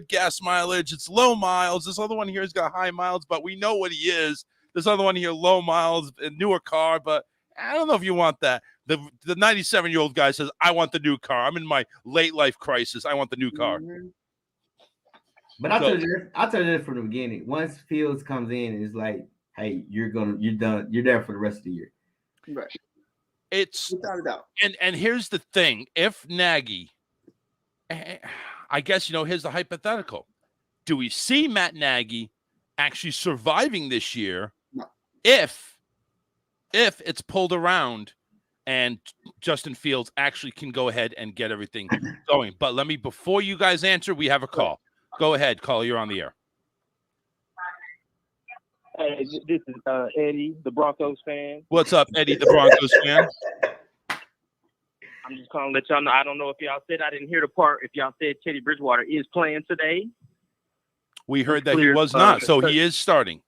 gas mileage. It's low miles. This other one here has got high miles, but we know what he is. This other one here, low miles, a newer car, but I don't know if you want that. The 97-year-old guy says, I want the new car. I'm in my late life crisis. I want the new car. Mm-hmm. But I'll tell you this from the beginning. Once Fields comes in, it's like, hey, you're done. You're there for the rest of the year. Right. It's without a doubt. And here's the thing. If Nagy, I guess, here's the hypothetical. Do we see Matt Nagy actually surviving this year? No. If it's pulled around and Justin Fields actually can go ahead and get everything going. But before you guys answer, we have a call. Go ahead, caller. You're on the air. Hey, this is Eddie, the Broncos fan. What's up, Eddie, the Broncos fan? I'm just calling to let y'all know. I don't know if y'all said, I didn't hear the part, if y'all said Teddy Bridgewater is playing today. We heard that he was not, so he is starting.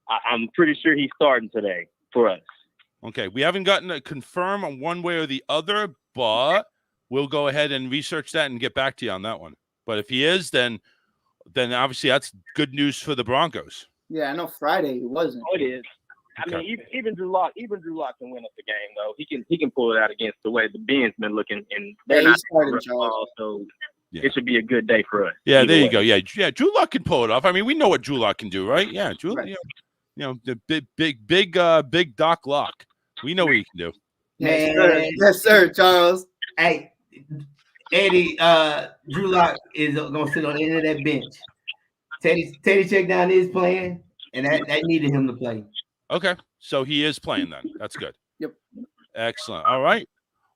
I'm pretty sure he's starting today for us. Okay, we haven't gotten a confirm on one way or the other, but we'll go ahead and research that and get back to you on that one. But if he is, then obviously that's good news for the Broncos. Yeah, I know Friday he wasn't. Oh, it is. Okay. I mean, even Drew Lock can win us the game though. He can pull it out against the way the Ben's been looking, and they're not starting ball, so it should be a good day for us. Yeah, there you go. Yeah, Drew Lock can pull it off. I mean, we know what Drew Lock can do, right? Yeah, Drew. Right. The big Doc Lock. We know what he can do. Yes, sir, Charles. Hey, Eddie, Drew Lock is gonna sit on the end of that bench. Teddy check down is playing, and that needed him to play. Okay, so he is playing then. That's good. Yep. Excellent. All right.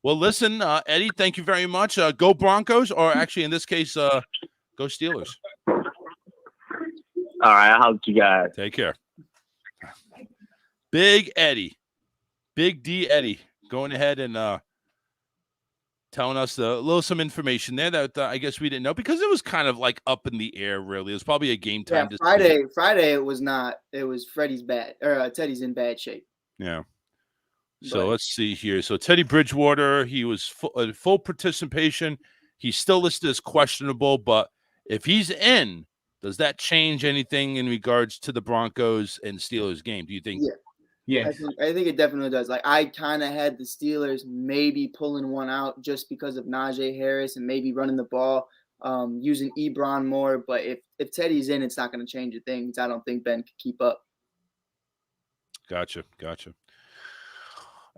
Well, listen, Eddie, thank you very much. Go Broncos, or actually in this case, go Steelers. All right, I'll help you guys. Take care. Big Eddie, Big D Eddie, going ahead and telling us some information there that I guess we didn't know because it was kind of like up in the air. Really, it was probably a game time. Yeah, Friday it was not. It was Freddie's bad or Teddy's in bad shape. Yeah. So let's see here. So Teddy Bridgewater, he was full participation. He's still listed as questionable, but if he's in, does that change anything in regards to the Broncos and Steelers game? Do you think? Yeah. Yes. I think it definitely does. Like I kind of had the Steelers maybe pulling one out just because of Najee Harris and maybe running the ball, using Ebron more. But if Teddy's in, it's not going to change a thing. I don't think Ben can keep up. Gotcha.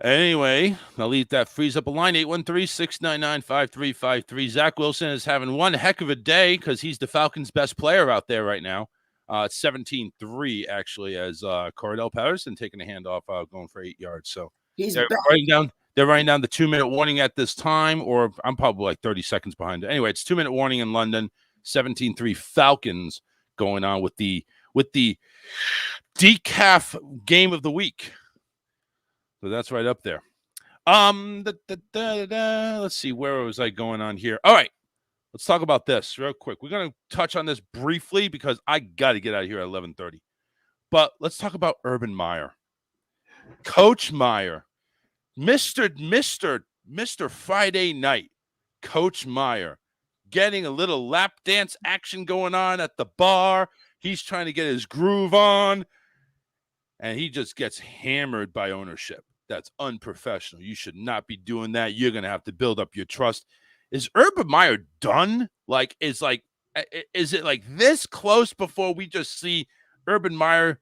Anyway, I'll leave that freeze up a line, 813-699-5353. Zach Wilson is having one heck of a day because he's the Falcons' best player out there right now. It's 17-3, actually, as Cordell Patterson taking a handoff, going for 8 yards. So they're writing down the 2-minute warning at this time, or I'm probably like 30 seconds behind it. Anyway, it's 2-minute warning in London, 17-3 Falcons going on with the decaf game of the week. So that's right up there. Let's see, where was I going on here? All right, let's talk about this real quick. We're going to touch on this briefly because I got to get out of here at 11:30. But let's talk about Urban Meyer. Coach Meyer. Mr. Friday night. Coach Meyer getting a little lap dance action going on at the bar. He's trying to get his groove on. And he just gets hammered by ownership. That's unprofessional. You should not be doing that. You're going to have to build up your trust. Is Urban Meyer done? Is it like this close before we just see Urban Meyer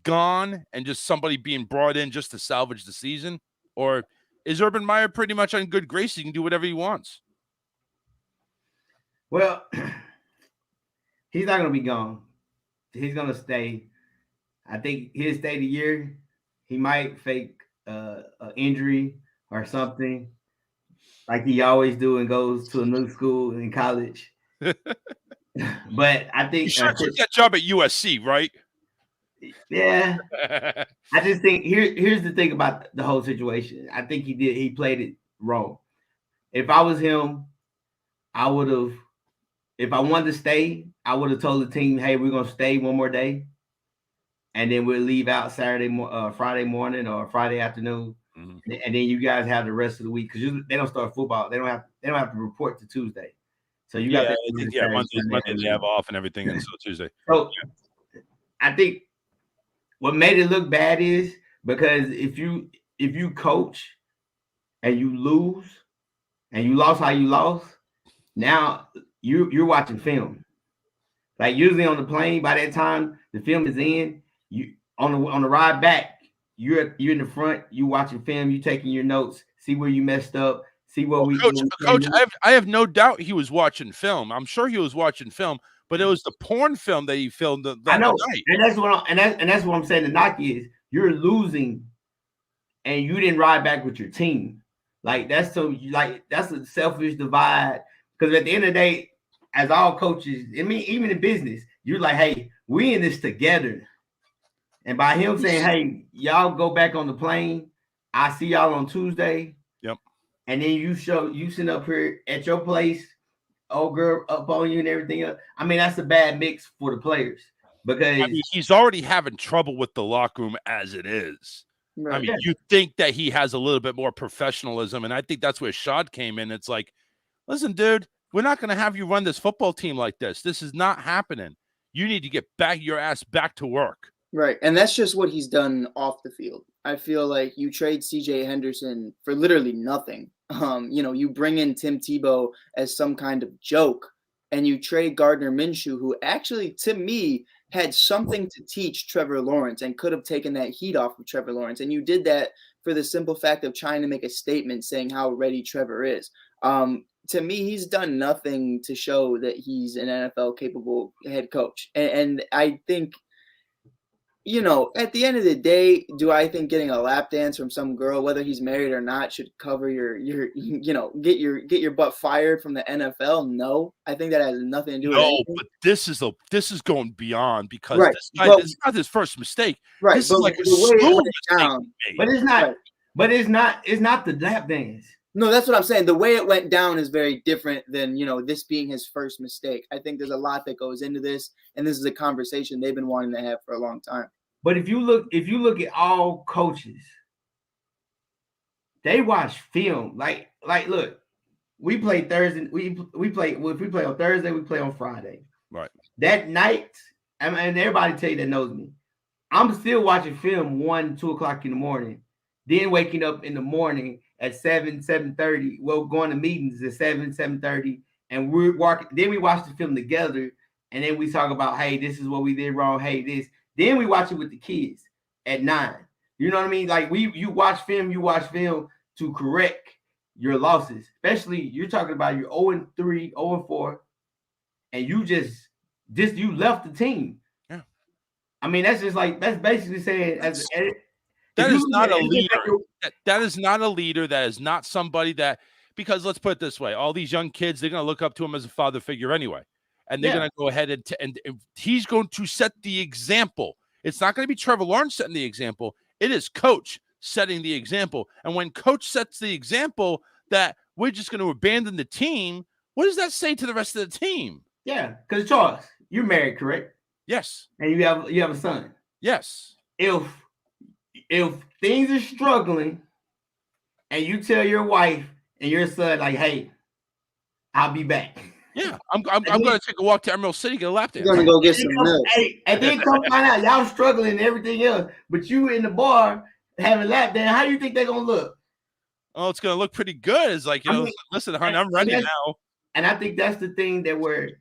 gone and just somebody being brought in just to salvage the season? Or is Urban Meyer pretty much on good grace? He can do whatever he wants. Well, he's not going to be gone. He's going to stay. I think his stay the year, he might fake an injury or something like he always do and goes to a new school in college. But I think he sure took that job at USC, right? Yeah. I just think here's the thing about the whole situation. I think he played it wrong. If I was him, if I wanted to stay, I would have told the team, hey, we're going to stay one more day. and then we'll leave out Friday morning or Friday afternoon, and then you guys have the rest of the week because they don't start football. They don't have to report to Tuesday, so you got Monday they have off and everything until Tuesday. So I think what made it look bad is because if you coach and you lose and you lost how you lost, now you're watching film. Like usually on the plane, by that time the film is in. You on the ride back, you're in the front. You watching film. You taking your notes. See where you messed up. See what Coach. I have no doubt he was watching film. I'm sure he was watching film, but it was the porn film that he filmed that I know, night. and that's what I'm saying. The knock is you're losing, and you didn't ride back with your team. Like that's a selfish divide. Because at the end of the day, as all coaches, I mean, even in business, you're like, hey, we in this together. And by him saying, hey, y'all go back on the plane, I see y'all on Tuesday. Yep. And then you sitting up here at your place, old girl up on you and everything else. I mean, that's a bad mix for the players because he's already having trouble with the locker room as it is. Right. I mean, you think that he has a little bit more professionalism, and I think that's where Shad came in. It's like, listen, dude, we're not going to have you run this football team like this. This is not happening. You need to get your ass back to work. Right, and that's just what he's done off the field. I feel like you trade C.J. Henderson for literally nothing. You bring in Tim Tebow as some kind of joke, and you trade Gardner Minshew, who actually, to me, had something to teach Trevor Lawrence and could have taken that heat off of Trevor Lawrence. And you did that for the simple fact of trying to make a statement saying how ready Trevor is. To me, he's done nothing to show that he's an NFL-capable head coach. And I think, at the end of the day, do I think getting a lap dance from some girl, whether he's married or not, should cover get your butt fired from the NFL? No, I think that has nothing to do with anything. But this is going beyond because this is not his first mistake. Right, this is like a slew of down, but it's not. Right. But it's not the lap dance. No, that's what I'm saying. The way it went down is very different than, this being his first mistake. I think there's a lot that goes into this, and this is a conversation they've been wanting to have for a long time. But if you look at all coaches, they watch film. Like look, we play Thursday. We play if we play on Thursday, we play on Friday. Right. That night, and everybody tell you that knows me, I'm still watching film 1-2 o'clock in the morning. Then waking up in the morning at 7:30. Well, going to meetings at 7:30, and we're walking. Then we watch the film together, and then we talk about, hey, this is what we did wrong. Hey, this. Then we watch it with the kids at 9. You know what I mean? Like you watch film to correct your losses. Especially you're talking about your 0-3, 0-4, and you left the team. Yeah. I mean, that's basically saying that is not a leader. That is not a leader. That is not somebody that, because let's put it this way, all these young kids, they're going to look up to him as a father figure anyway. And they're going to go ahead and he's going to set the example. It's not going to be Trevor Lawrence setting the example. It is coach setting the example. And when coach sets the example that we're just going to abandon the team, what does that say to the rest of the team? Yeah, because Charles, you're married, correct? Yes. And you have a son. Yes. If things are struggling and you tell your wife and your son, like, hey, I'll be back. Yeah, I'm going to take a walk to Emerald City, get a lap dance. You're going to go get some milk. Hey, and then come find out y'all struggling and everything else, but you in the bar having a lap dance. How do you think they're going to look? Oh, it's going to look pretty good. It's like, listen, honey, I'm ready now. And I think that's the thing that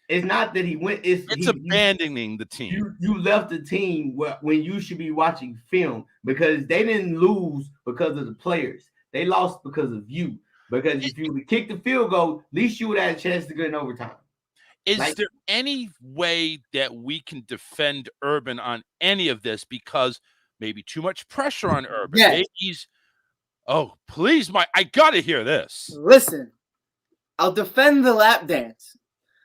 it's not that he went. It's abandoning the team. You left the team when you should be watching film because they didn't lose because of the players. They lost because of you. Because if you would kick the field goal, at least you would have a chance to get in overtime. Is there any way that we can defend Urban on any of this? Because maybe too much pressure on Urban. Yes. Maybe he's, please, I got to hear this. Listen, I'll defend the lap dance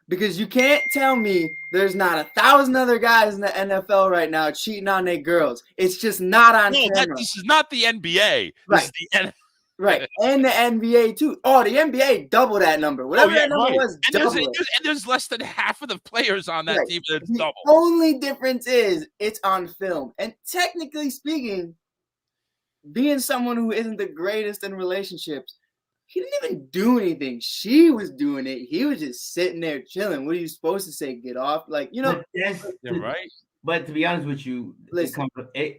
because you can't tell me there's not 1,000 other guys in the NFL right now cheating on their girls. It's just not on camera. This is not the NBA. Right. This is the NFL. Right. And the NBA too. Oh, the NBA double that number. Whatever that number was, double it. And there's less than half of the players on that team that's the double. Only difference is it's on film. And technically speaking, being someone who isn't the greatest in relationships, he didn't even do anything. She was doing it. He was just sitting there chilling. What are you supposed to say? Get off? Like, you know. Right. But to be honest with you, listen,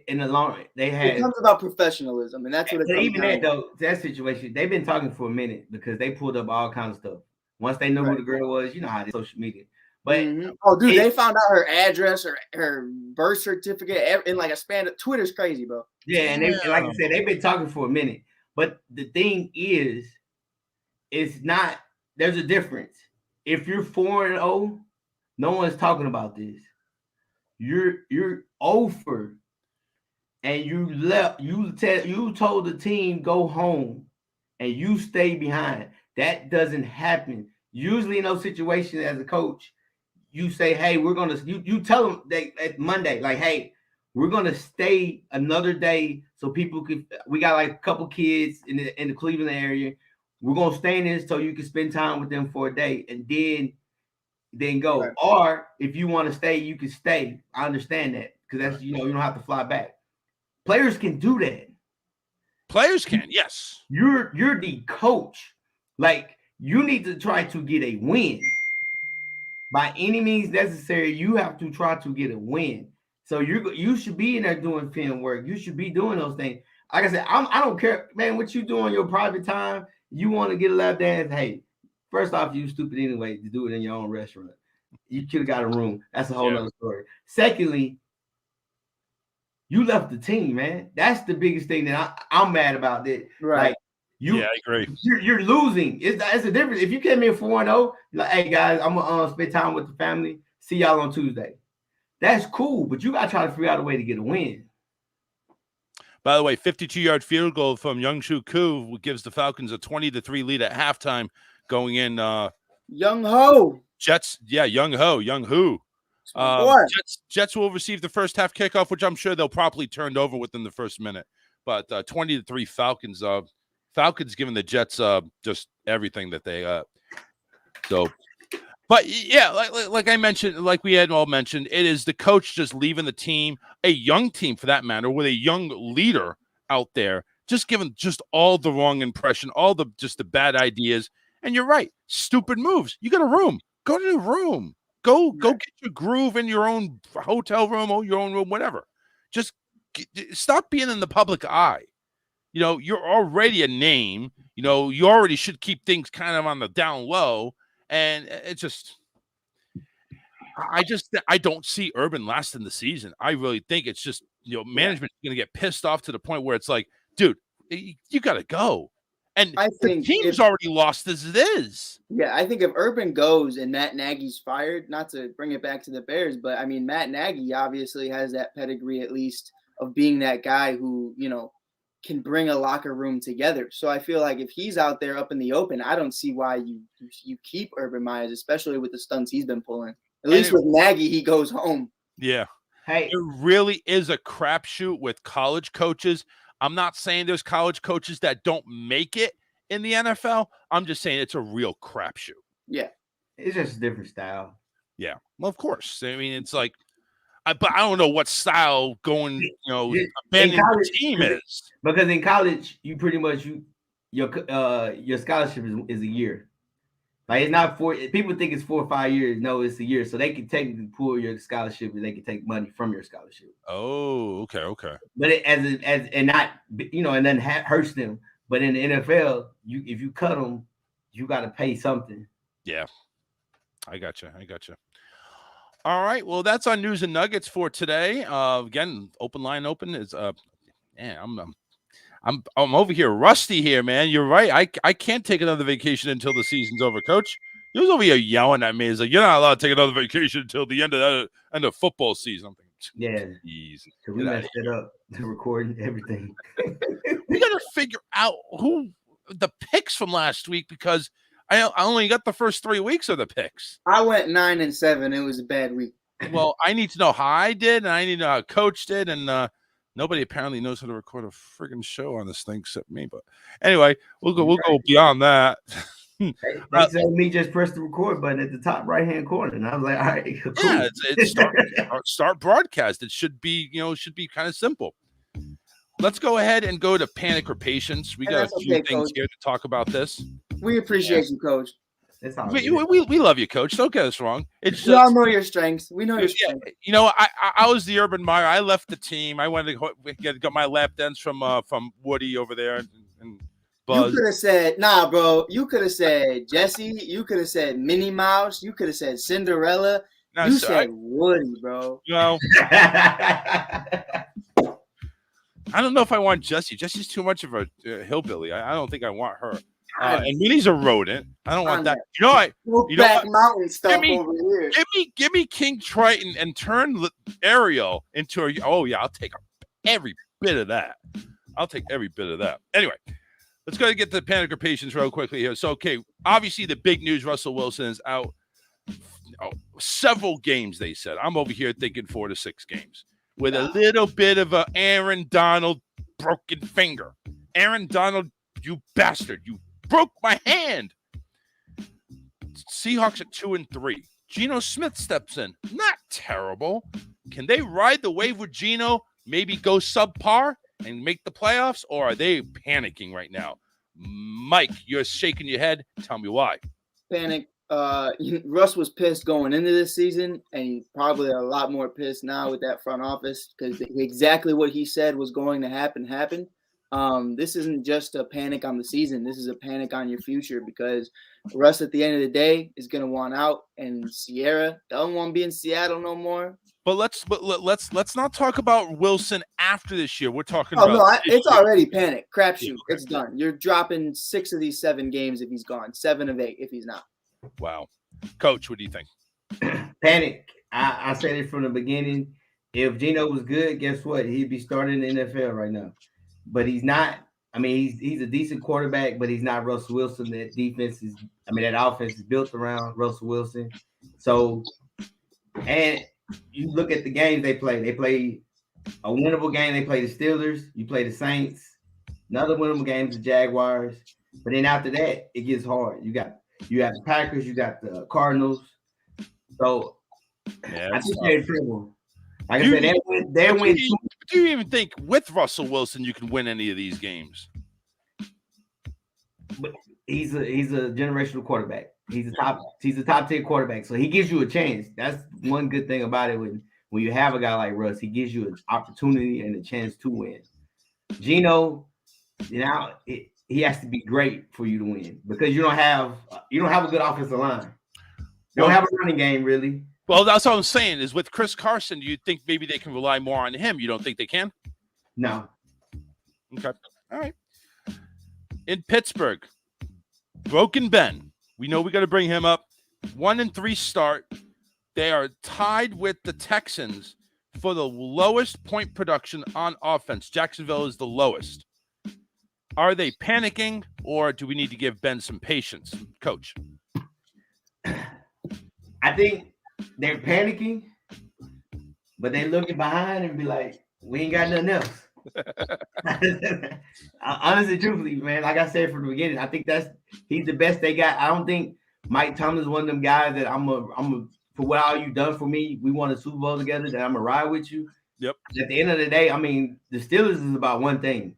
in the long run, it comes about professionalism, and that's what it comes even that though. That situation, they've been talking for a minute because they pulled up all kinds of stuff. Once they knew who the girl was, you know how they social media. But they found out her address, her birth certificate, in like a span of Twitter's crazy, bro. Yeah, and they, like I said, they've been talking for a minute. But the thing is, it's not. There's a difference. If you're 4-0, no one's talking about this. You're over, and you left. You told the team go home, and you stay behind. That doesn't happen. Usually in those situations, as a coach, you say, "Hey, we're gonna." You tell them at Monday, like, "Hey, we're gonna stay another day so people could. We got like a couple kids in the Cleveland area. We're gonna stay in this so you can spend time with them for a day, and then go. Right. Or if you want to stay, you can stay. I understand that because that's you don't have to fly back. Players can do that. Players can, yes. You're the coach. Like you need to try to get a win. By any means necessary, you have to try to get a win. So you should be in there doing film work. You should be doing those things. Like I said, I don't care, man, what you do on your private time. You want to get a lap dance, hey. First off, you stupid anyway to do it in your own restaurant. You could have got a room. That's a whole other story. Secondly, you left the team, man. That's the biggest thing that I'm mad about. That right? Like, I agree. You're losing. It's a difference. If you came in 4-0, like, hey guys, I'm gonna spend time with the family. See y'all on Tuesday. That's cool, but you gotta try to figure out a way to get a win. By the way, 52-yard field goal from Young-Soo Koo gives the Falcons a 20-3 lead at halftime. Going in, Young Ho Jets, Young Hoo. Jets will receive the first half kickoff, which I'm sure they'll probably turn over within the first minute. But 20-3 Falcons. Falcons giving the Jets just everything that they so. But yeah, like I mentioned, like we had all mentioned, it is the coach just leaving the team, a young team for that matter, with a young leader out there, just giving just all the wrong impression, all the bad ideas. And you're right. Stupid moves. You got a room. Go to the room. Go get your groove in your own hotel room or your own room, whatever. Just stop being in the public eye. You're already a name. You already should keep things kind of on the down low. And it's just, I don't see Urban lasting the season. I really think it's just, management's going to get pissed off to the point where it's like, dude, you got to go. And I think the team's already lost as it is. Yeah, I think if Urban goes and Matt Nagy's fired, not to bring it back to the Bears, but I mean, Matt Nagy obviously has that pedigree at least of being that guy who, can bring a locker room together. So I feel like if he's out there up in the open, I don't see why you keep Urban Meyer, especially with the stunts he's been pulling. At least with Nagy, he goes home. Yeah. Hey, it really is a crapshoot with college coaches. I'm not saying there's college coaches that don't make it in the NFL. I'm just saying it's a real crapshoot. Yeah. It's just a different style. Yeah. Well, of course. I mean, it's like, but I don't know what style abandoning the team is. Because in college, you pretty much, your scholarship is a year. Like, it's not people think it's 4 or 5 years. No, it's a year. So they can technically pull your scholarship and they can take money from your scholarship. Oh, okay. But and not, and then hurts them. But in the NFL, if you cut them, you got to pay something. Yeah. I got you. All right. Well, that's our news and nuggets for today. Again, open line is man, I'm over here rusty here, man. You're right. I can't take another vacation until the season's over, Coach. He was over here yelling at me. He's like, "You're not allowed to take another vacation until the end of football season." I'm thinking, geez, so we messed it up, the recording, everything. We got to figure out who the picks from last week because I only got the first 3 weeks of the picks. I went 9-7. It was a bad week. Well, I need to know how I did, and I need to know how Coach did, and Nobody apparently knows how to record a friggin' show on this thing except me. But anyway, we'll go beyond that. They told me just press the record button at the top right-hand corner, and I was like, all right, cool. Yeah, it's start broadcast. It should be, kind of simple. Let's go ahead and go to panic or patience. We got a few things here to talk about this. We appreciate you, Coach. We love you, Coach. Don't get us wrong. We all know your strengths. We know your strengths. I was the Urban Meyer. I left the team. I went to got my lap dance from Woody over there and Buzz. You could have said, nah, bro. You could have said Jesse. You could have said Minnie Mouse. You could have said Cinderella. You said Woody, bro. No. I don't know if I want Jessie. Jessie's too much of a hillbilly. I don't think I want her. And Minnie's a rodent. I don't want that. Mountain stuff over here. Give me King Triton and turn Ariel into a. Oh yeah, I'll take every bit of that. Anyway, let's go and get the panic or patience real quickly here. So, okay, obviously the big news: Russell Wilson is out. Several games, they said. I'm over here thinking 4 to 6 games with a little bit of a Aaron Donald broken finger. Aaron Donald, you bastard! You broke my hand. Seahawks at 2-3. Geno Smith steps in. Not terrible. Can they ride the wave with Geno? Maybe go subpar and make the playoffs, or are they panicking right now? Mike, you're shaking your head. Tell me why. Panic. Russ was pissed going into this season, and he's probably a lot more pissed now with that front office because exactly what he said was going to happen happened. This isn't just a panic on the season. This is a panic on your future because Russ at the end of the day is going to want out, and Sierra doesn't want to be in Seattle no more. But let's not talk about Wilson after this year. We're talking it's already panic. Crapshoot. Yeah, okay. It's done. You're dropping 6 of these 7 games if he's gone. 7 of 8 if he's not. Wow. Coach, what do you think? Panic. I said it from the beginning. If Geno was good, guess what? He'd be starting in the NFL right now. But he's not. I mean, he's a decent quarterback, but he's not Russell Wilson. That offense is built around Russell Wilson. So, and you look at the games they play. They play a winnable game. They play the Steelers. You play the Saints. Another winnable game is the Jaguars. But then after that, it gets hard. You got the Packers. You got the Cardinals. So, I think they're in trouble. Like I said, they win. Do you even think with Russell Wilson you can win any of these games? But he's a generational quarterback. He's a top 10 quarterback, so he gives you a chance. That's one good thing about it. When you have a guy like Russ, he gives you an opportunity and a chance to win. Geno, he has to be great for you to win because you don't have a good offensive line. You don't have a running game really. Well, that's what I'm saying is with Chris Carson, do you think maybe they can rely more on him? You don't think they can? No. Okay. All right. In Pittsburgh, Broken Ben. We know we got to bring him up. 1-3 start. They are tied with the Texans for the lowest point production on offense. Jacksonville is the lowest. Are they panicking, or do we need to give Ben some patience? Coach. I think they're panicking, but they're looking behind and be like, we ain't got nothing else. Honestly, truthfully, man, like I said from the beginning, I think he's the best they got. I don't think Mike Tomlin's one of them guys that I'm for what all you done for me, we won a Super Bowl together, that I'm gonna ride with you. Yep. At the end of the day, I mean, the Steelers is about one thing.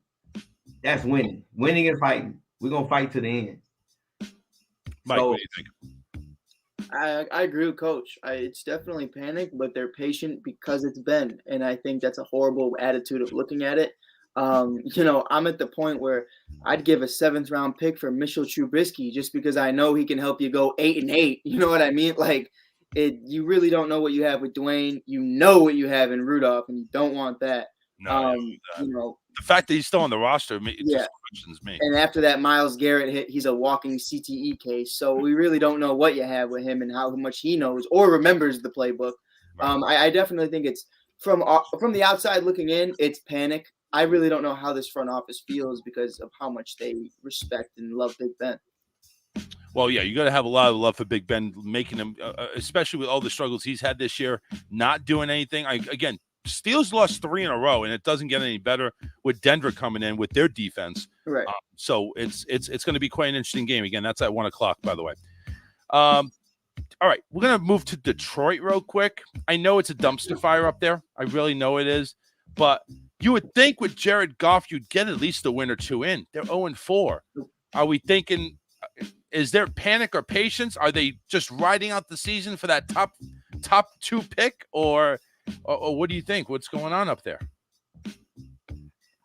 That's winning and fighting. We're gonna fight to the end. Mike, what do you think? I agree with Coach. It's definitely panic, but they're patient because it's Ben, and I think that's a horrible attitude of looking at it. I'm at the point where I'd give a 7th round pick for Mitchell Trubisky just because I know he can help you go 8-8. You know what I mean? Like, you really don't know what you have with Dwayne. You know what you have in Rudolph, and you don't want that. No, the fact that he's still on the roster, just questions me. And after that Myles Garrett hit, he's a walking CTE case. So we really don't know what you have with him and how much he knows or remembers the playbook. Right. I definitely think it's from the outside looking in, it's panic. I really don't know how this front office feels because of how much they respect and love Big Ben. Well, yeah, you got to have a lot of love for Big Ben, making him, especially with all the struggles he's had this year, not doing anything. Again, Steelers lost 3 in a row, and it doesn't get any better with Denver coming in with their defense. Right. So it's going to be quite an interesting game. Again, that's at 1:00, by the way. All right, we're going to move to Detroit real quick. I know it's a dumpster fire up there. I really know it is. But you would think with Jared Goff, you'd get at least a win or two in. They're 0-4. Are we thinking, is there panic or patience? Are they just riding out the season for that top 2 pick? Or what do you think? What's going on up there?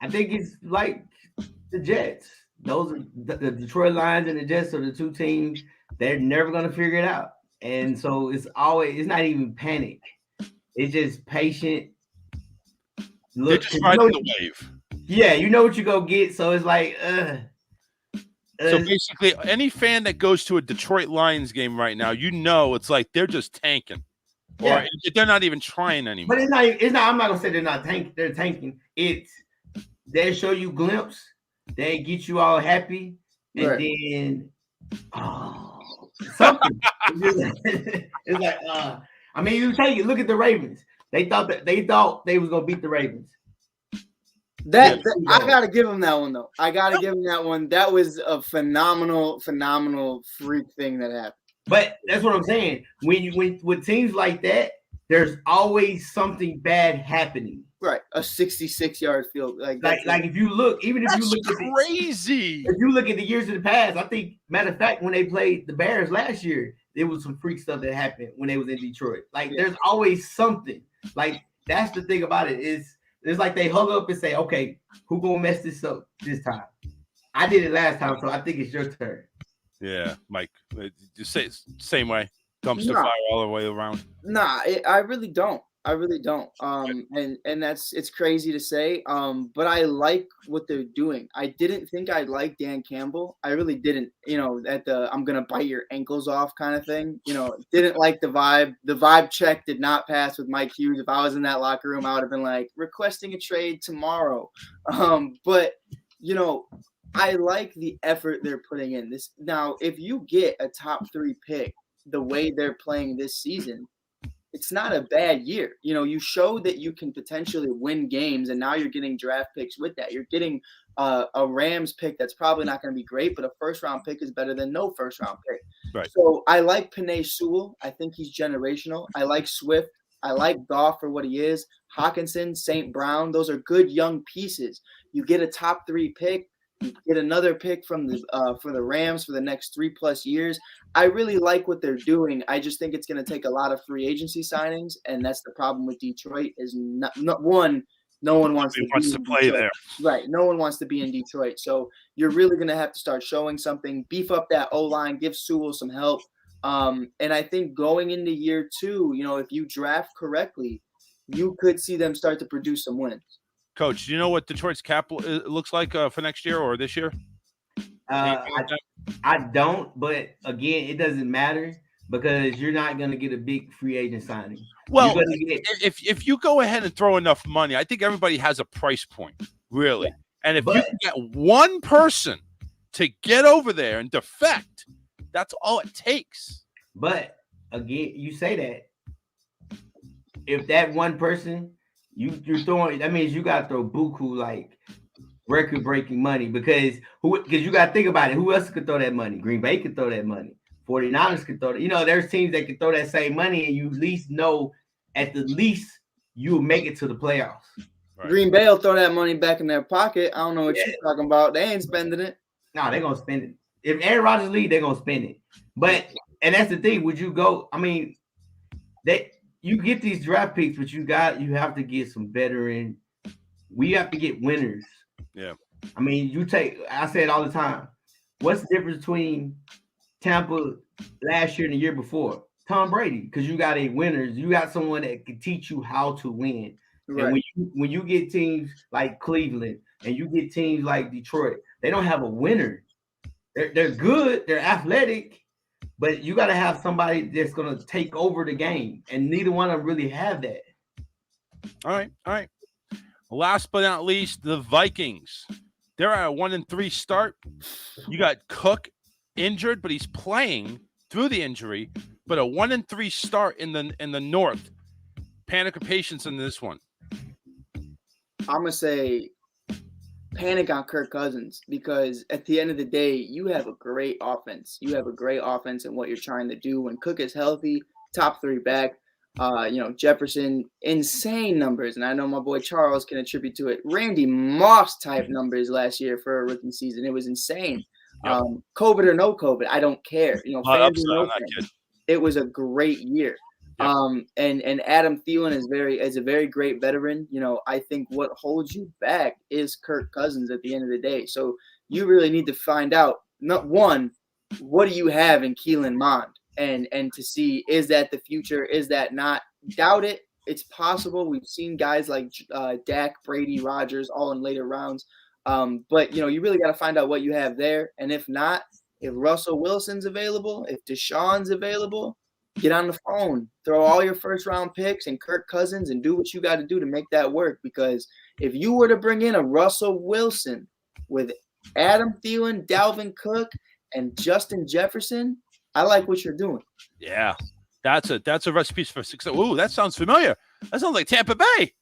I think it's like the Jets. Those are the Detroit Lions and the Jets are the 2 teams. They're never going to figure it out. And so it's not even panic. It's just patient. They're just riding the wave. Yeah, you know what you're going to get. So it's like, So basically, any fan that goes to a Detroit Lions game right now, it's like they're just tanking. Yeah. Or they're not even trying anymore. But it's not, I'm not going to say they're not tanking. They're tanking. They show you glimpse. They get you all happy. And then, something. It's like, I mean, you take it. Look at the Ravens. They thought they was gonna beat the Ravens. I gotta give them that one though. I gotta give them that one. That was a phenomenal freak thing that happened. But that's what I'm saying. When with teams like that, there's always something bad happening. Right, a 66-yard field. Like if you look, even if you look crazy. If you look at the years of the past, I think, matter of fact, when they played the Bears last year, there was some freak stuff that happened when they was in Detroit. Like there's always something. Like that's the thing about it is it's like they hug up and say, okay, who gonna mess this up this time? I did it last time, so I think it's your turn. Yeah, Mike, just say same way. Dumpster fire all the way around. Nah, I really don't. And it's crazy to say. But I like what they're doing. I didn't think I'd like Dan Campbell. I really didn't. At the I'm gonna bite your ankles off kind of thing. Didn't like the vibe. The vibe check did not pass with Mike Hughes. If I was in that locker room, I would have been like requesting a trade tomorrow. But I like the effort they're putting in. This now, if you get a top 3 pick the way they're playing this season, it's not a bad year. You showed that you can potentially win games, and now you're getting draft picks with that. You're getting a Rams pick that's probably not going to be great, but a first-round pick is better than no first-round pick. Right. So I like Penei Sewell. I think he's generational. I like Swift. I like Goff for what he is. Hawkinson, St. Brown, those are good young pieces. You get a top 3 pick. You get another pick from for the Rams for the next 3+ years. I really like what they're doing. I just think it's going to take a lot of free agency signings, and that's the problem with Detroit. Is no one wants to play there. Right, no one wants to be in Detroit. So you're really going to have to start showing something, beef up that O-line, give Sewell some help. And I think going into year 2, if you draft correctly, you could see them start to produce some wins. Coach, do you know what Detroit's cap looks like for next year or this year? I don't, but again, it doesn't matter because you're not going to get a big free agent signing. Well, if you go ahead and throw enough money, I think everybody has a price point, really. Yeah. And if you can get one person to get over there and defect, that's all it takes. But again, you say that. If that one person you're throwing, that means you got to throw buku like record-breaking money because you got to think about it. Who else could throw that money? Green Bay could throw that money. 49ers could throw that. There's teams that can throw that same money, and you at least know at the least you'll make it to the playoffs. Right. Green Bay will throw that money back in their pocket. I don't know what you're talking about. They ain't spending it. No, they're going to spend it. If Aaron Rodgers leaves, they're going to spend it. And that's the thing. Would you go? I mean, you get these draft picks, but you have to get some veteran. We have to get winners. Yeah. I mean, I say it all the time. What's the difference between Tampa last year and the year before? Tom Brady, because you got winners. You got someone that can teach you how to win. Right. And when you get teams like Cleveland and you get teams like Detroit, they don't have a winner. They're good. They're athletic. But you got to have somebody that's going to take over the game, and neither one of them really have that. All right. Last but not least, the Vikings. They're at a 1-3 start. You got Cook injured, but he's playing through the injury. But a 1-3 start in the North. Panic or patience in this one? I'm gonna say panic on Kirk Cousins, because at the end of the day, you have a great offense. You have a great offense in what you're trying to do. When Cook is healthy, top 3 back. Jefferson, insane numbers, and I know my boy Charles can attribute to it. Randy Moss type numbers last year for a rookie season. It was insane. Yep. COVID or no COVID, I don't care. Fans or no upside, fans. It was a great year. Yep. And Adam Thielen is a very great veteran. I think what holds you back is Kirk Cousins at the end of the day. So you really need to find out, one, what do you have in Keelan Mond? And to see, is that the future? Is that not? Doubt it. It's possible. We've seen guys like Dak, Brady, Rodgers, all in later rounds. But you really got to find out what you have there. And if not, if Russell Wilson's available, if Deshaun's available, get on the phone, throw all your first round picks and Kirk Cousins and do what you got to do to make that work. Because if you were to bring in a Russell Wilson with Adam Thielen, Dalvin Cook, and Justin Jefferson, I like what you're doing. Yeah, that's a recipe for success. Ooh, that sounds familiar. That sounds like Tampa Bay.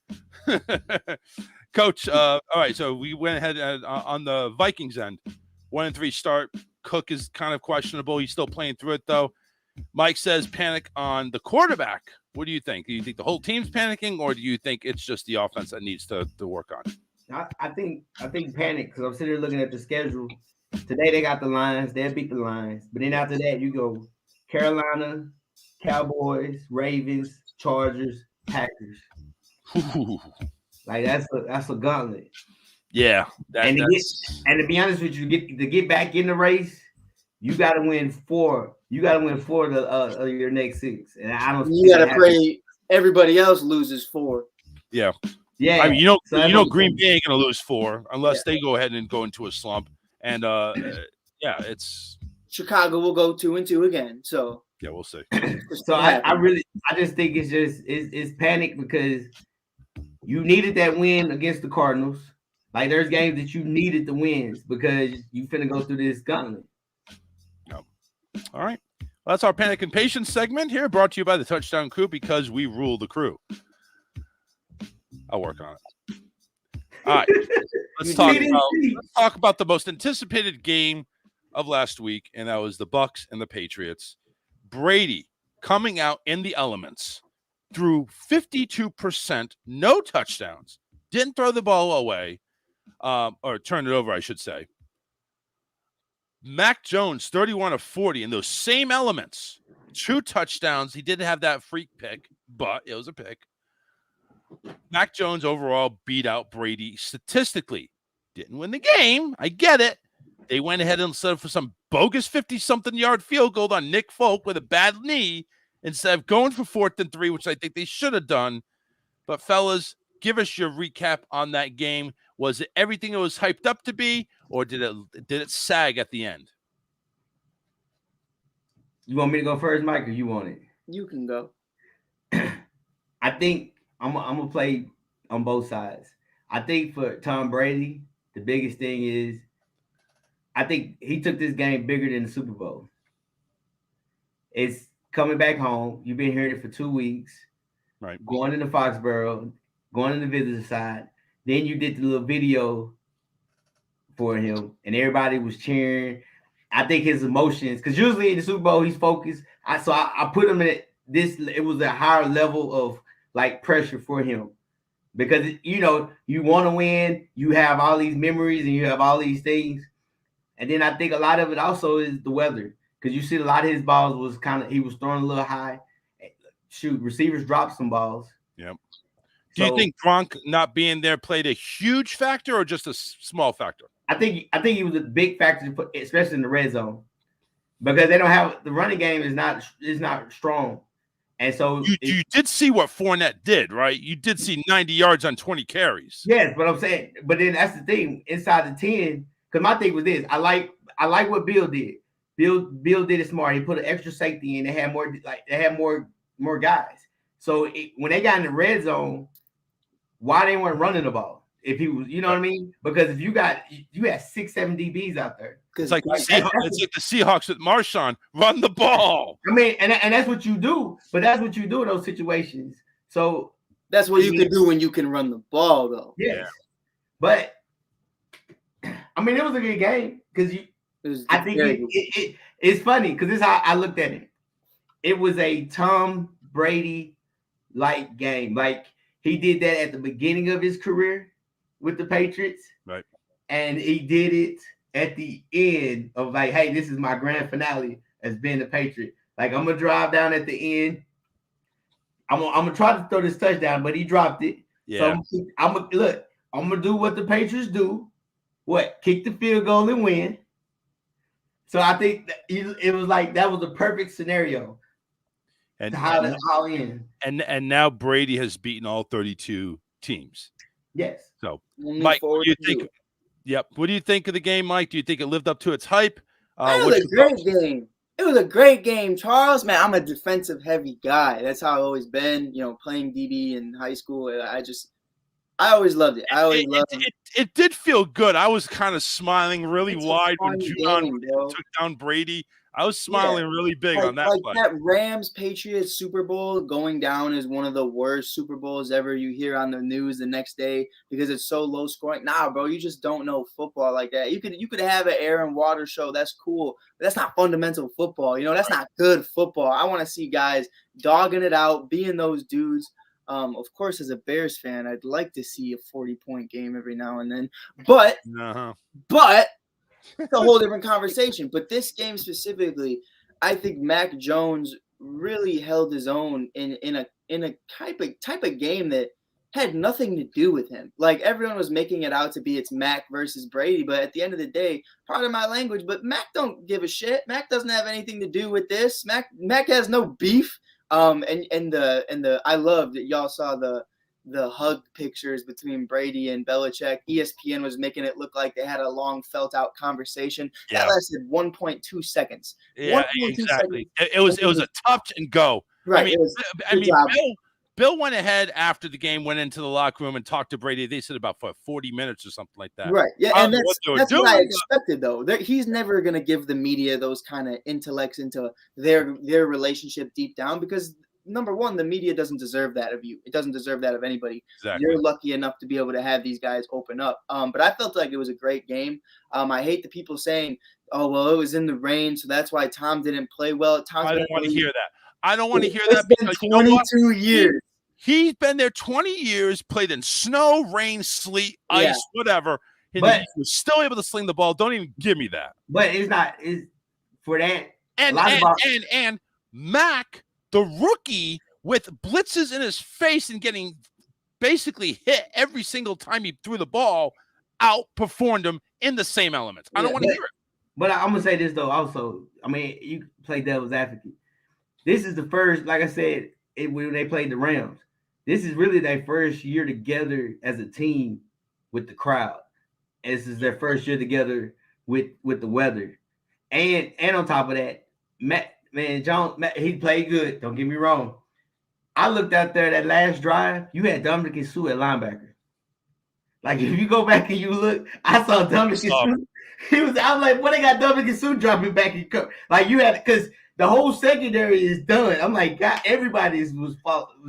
Coach, all right, so we went ahead on the Vikings end. 1-3 start. Cook is kind of questionable. He's still playing through it, though. Mike says panic on the quarterback. What do you think? Do you think the whole team's panicking, or do you think it's just the offense that needs to work on? I think panic, because I'm sitting here looking at the schedule. Today they got the Lions. They'll beat the Lions. But then after that, you go Carolina, Cowboys, Ravens, Chargers, Packers. Ooh. Like that's a gauntlet. Yeah. And to be honest with you, to get back in the race, you got to win 4. You got to win 4 of your next 6. And I don't. You got to pray everybody else loses 4. Yeah. Yeah. I mean, Green Bay ain't gonna lose 4 unless they go ahead and go into a slump. And it's Chicago will go 2-2 again. So yeah, we'll see. So I just think it's panic, because you needed that win against the Cardinals. Like, there's games that you needed the wins because you finna go through this gauntlet. No. All right. Well, that's our Panic and Patience segment here, brought to you by the Touchdown Crew, because we rule the crew. I'll work on it. All right. Let's talk about the most anticipated game of last week, and that was the Bucs and the Patriots. Brady coming out in the elements, threw 52%, no touchdowns, didn't throw the ball away, or turn it over, I should say. Mac Jones, 31 of 40 in those same elements, 2 touchdowns. He did have that freak pick, but it was a pick. Mac Jones overall beat out Brady statistically. Didn't win the game. I get it. They went ahead and settled for some bogus 50-something yard field goal on Nick Folk with a bad knee instead of going for 4th and 3, which I think they should have done. But fellas, give us your recap on that game. Was it everything it was hyped up to be, or did it sag at the end? You want me to go first, Mike, or you want it? You can go. I think I'm gonna play on both sides. I think for Tom Brady, the biggest thing is I think he took this game bigger than the Super Bowl. It's coming back home. You've been hearing it for 2 weeks. Right. Going into Foxborough, going to the visitor side. Then you did the little video for him, and everybody was cheering. I think his emotions, because usually in the Super Bowl he's focused. I put him in this. It was a higher level of like pressure for him, because you want to win. You have all these memories and you have all these things, and then I think a lot of it also is the weather, because you see a lot of his balls was he was throwing a little high. Shoot, receivers dropped some balls. Yep. Do you think Gronk not being there played a huge factor or just a small factor? I think he was a big factor, especially in the red zone, because they don't have the running game is not strong, and so you did see what Fournette did, right? You did see 90 yards on 20 carries. Yes, but I'm saying, but then that's the thing inside the 10. Because my thing was this: I like what Bill did. Bill did it smart. He put an extra safety in. They had more guys. So when they got in the red zone, why they weren't running the ball? If he was, you know what I mean? Because if you had 6-7 DBs out there. It's like the Seahawks with Marshawn. Run the ball. I mean, and that's what you do. But that's what you do in those situations. So That's what you can do when you can run the ball, though. Yes. Yeah. But I mean, it was a good game because I think it's funny because this is how I looked at it. It was a Tom Brady like game. Like he did that at the beginning of his career with the Patriots, right? And he did it at the end of like, hey, this is my grand finale as being the Patriot. Like I'm gonna drive down at the end. I'm gonna try to throw this touchdown, but he dropped it. Yeah. So I'm gonna do what the Patriots do. What? Kick the field goal and win. So I think it was like that was the perfect scenario. And how in. And now Brady has beaten all 32 teams. Yes. So Mike, what do you think? Yep. What do you think of the game, Mike? Do you think it lived up to its hype? It was a great game. It was a great game, Charles. Man, I'm a defensive heavy guy. That's how I've always been. You know, playing DB in high school. I always loved it. It did feel good. I was kind of smiling really wide when Judon took down Brady. I was smiling really big on that play. That Rams-Patriots Super Bowl going down is one of the worst Super Bowls ever. You hear on the news the next day because it's so low scoring. Nah, bro, you just don't know football like that. You could have an Aaron Waters show. That's cool. But that's not fundamental football. You know, that's not good football. I want to see guys dogging it out, being those dudes. Of course, as a Bears fan, I'd like to see a 40-point game every now and then. But it's a whole different conversation. But this game specifically, I think Mac Jones really held his own in a type of game that had nothing to do with him. Like everyone was making it out to be it's Mac versus Brady, but at the end of the day, pardon my language, but Mac don't give a shit. Mac doesn't have anything to do with this. Mac has no beef. And I love that y'all saw the hug pictures between Brady and Belichick. ESPN was making it look like they had a long felt out conversation. Yeah. That lasted 1.2 seconds. Yeah, 1.2 exactly. Seconds. It was a touch and go. Right. I mean, Bill went ahead after the game, went into the locker room and talked to Brady. They said about 40 minutes or something like that. Right. Yeah, and that's what I expected, though. He's never going to give the media those kind of intellects into their relationship deep down because, number one, the media doesn't deserve that of you. It doesn't deserve that of anybody. Exactly. You're lucky enough to be able to have these guys open up. But I felt like it was a great game. I hate the people saying, oh, well, it was in the rain, so that's why Tom didn't play well. I don't want to hear that. I don't want to hear that because 22 years. He's been there 20 years, played in snow, rain, sleet, ice, whatever. But he was still able to sling the ball. Don't even give me that. But it's for that. And Mac, the rookie, with blitzes in his face and getting basically hit every single time he threw the ball, outperformed him in the same elements. I don't want to hear it. But I'm going to say this, though, also. I mean, you play devil's advocate. This is the first, like I said, when they played the Rams. This is really their first year together as a team with the crowd. This is their first year together with the weather. And on top of that, Matt, he played good. Don't get me wrong. I looked out there that last drive, you had Dominican Sue at linebacker. Like if you go back and you look, I saw Dominican Sue. I was like, what they got Dominican Sue dropping back and come? Like you had because the whole secondary is done. I'm like, God, everybody was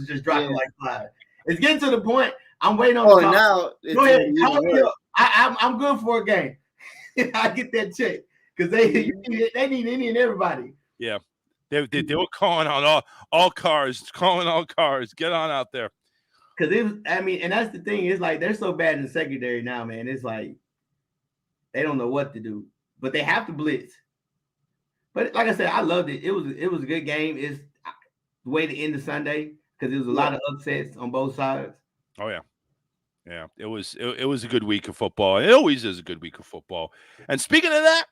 just dropping like flies. It's getting to the point. I'm waiting on. Oh, now go ahead. I'm good for a game. I get that check because they need any and everybody. Yeah, they were calling on all cars, Get on out there. Because and that's the thing. It's like they're so bad in the secondary now, man. It's like they don't know what to do, but they have to blitz. But like I said, I loved it. It was a good game. It's the way to end the Sunday because there was a lot of upsets on both sides. Oh yeah. It was a good week of football. It always is a good week of football. And speaking of that,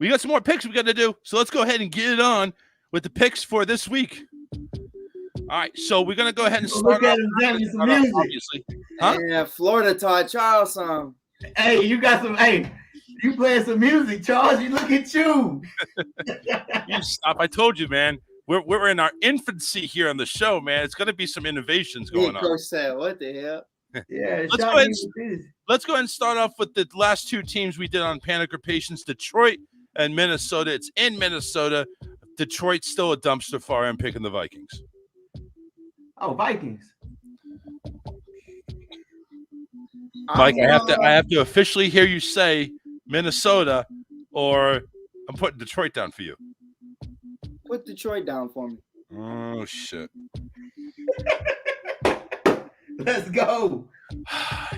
we got some more picks we got to do. So let's go ahead and get it on with the picks for this week. All right, so we're gonna go ahead and start off. Obviously, huh? Yeah, Florida taught Charles some. Hey, you got some. Hey. You playing some music, Charles. You look at you. You stop. I told you, man. We're in our infancy here on the show, man. It's going to be some innovations going on. Coach said, what the hell? Yeah. Let's go ahead and start off with the last two teams we did on Panic or Patience, Detroit and Minnesota. It's in Minnesota. Detroit's still a dumpster fire. I'm picking the Vikings. Oh, Vikings. Mike, I have to officially hear you say Minnesota, or I'm putting Detroit down for you. Put Detroit down for me. Oh shit. Let's go. All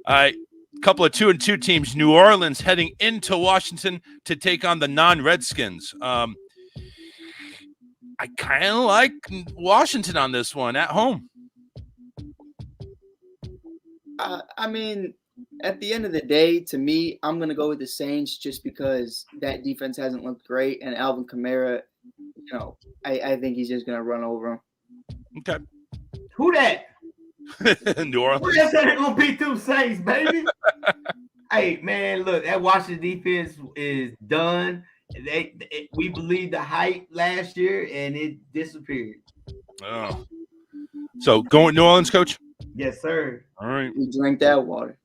right. Couple of 2-2 teams. New Orleans heading into Washington to take on the non-Redskins. I kind of like Washington on this one at home. I mean, at the end of the day, to me, I'm going to go with the Saints just because that defense hasn't looked great. And Alvin Kamara, I think he's just going to run over him. Okay. Who that? New Orleans. Who that said they're going to beat them Saints, baby? Hey, man, look, that Washington defense is done. We believed the hype last year, and it disappeared. Oh. So, going New Orleans, Coach? Yes, sir. All right. We drink that water.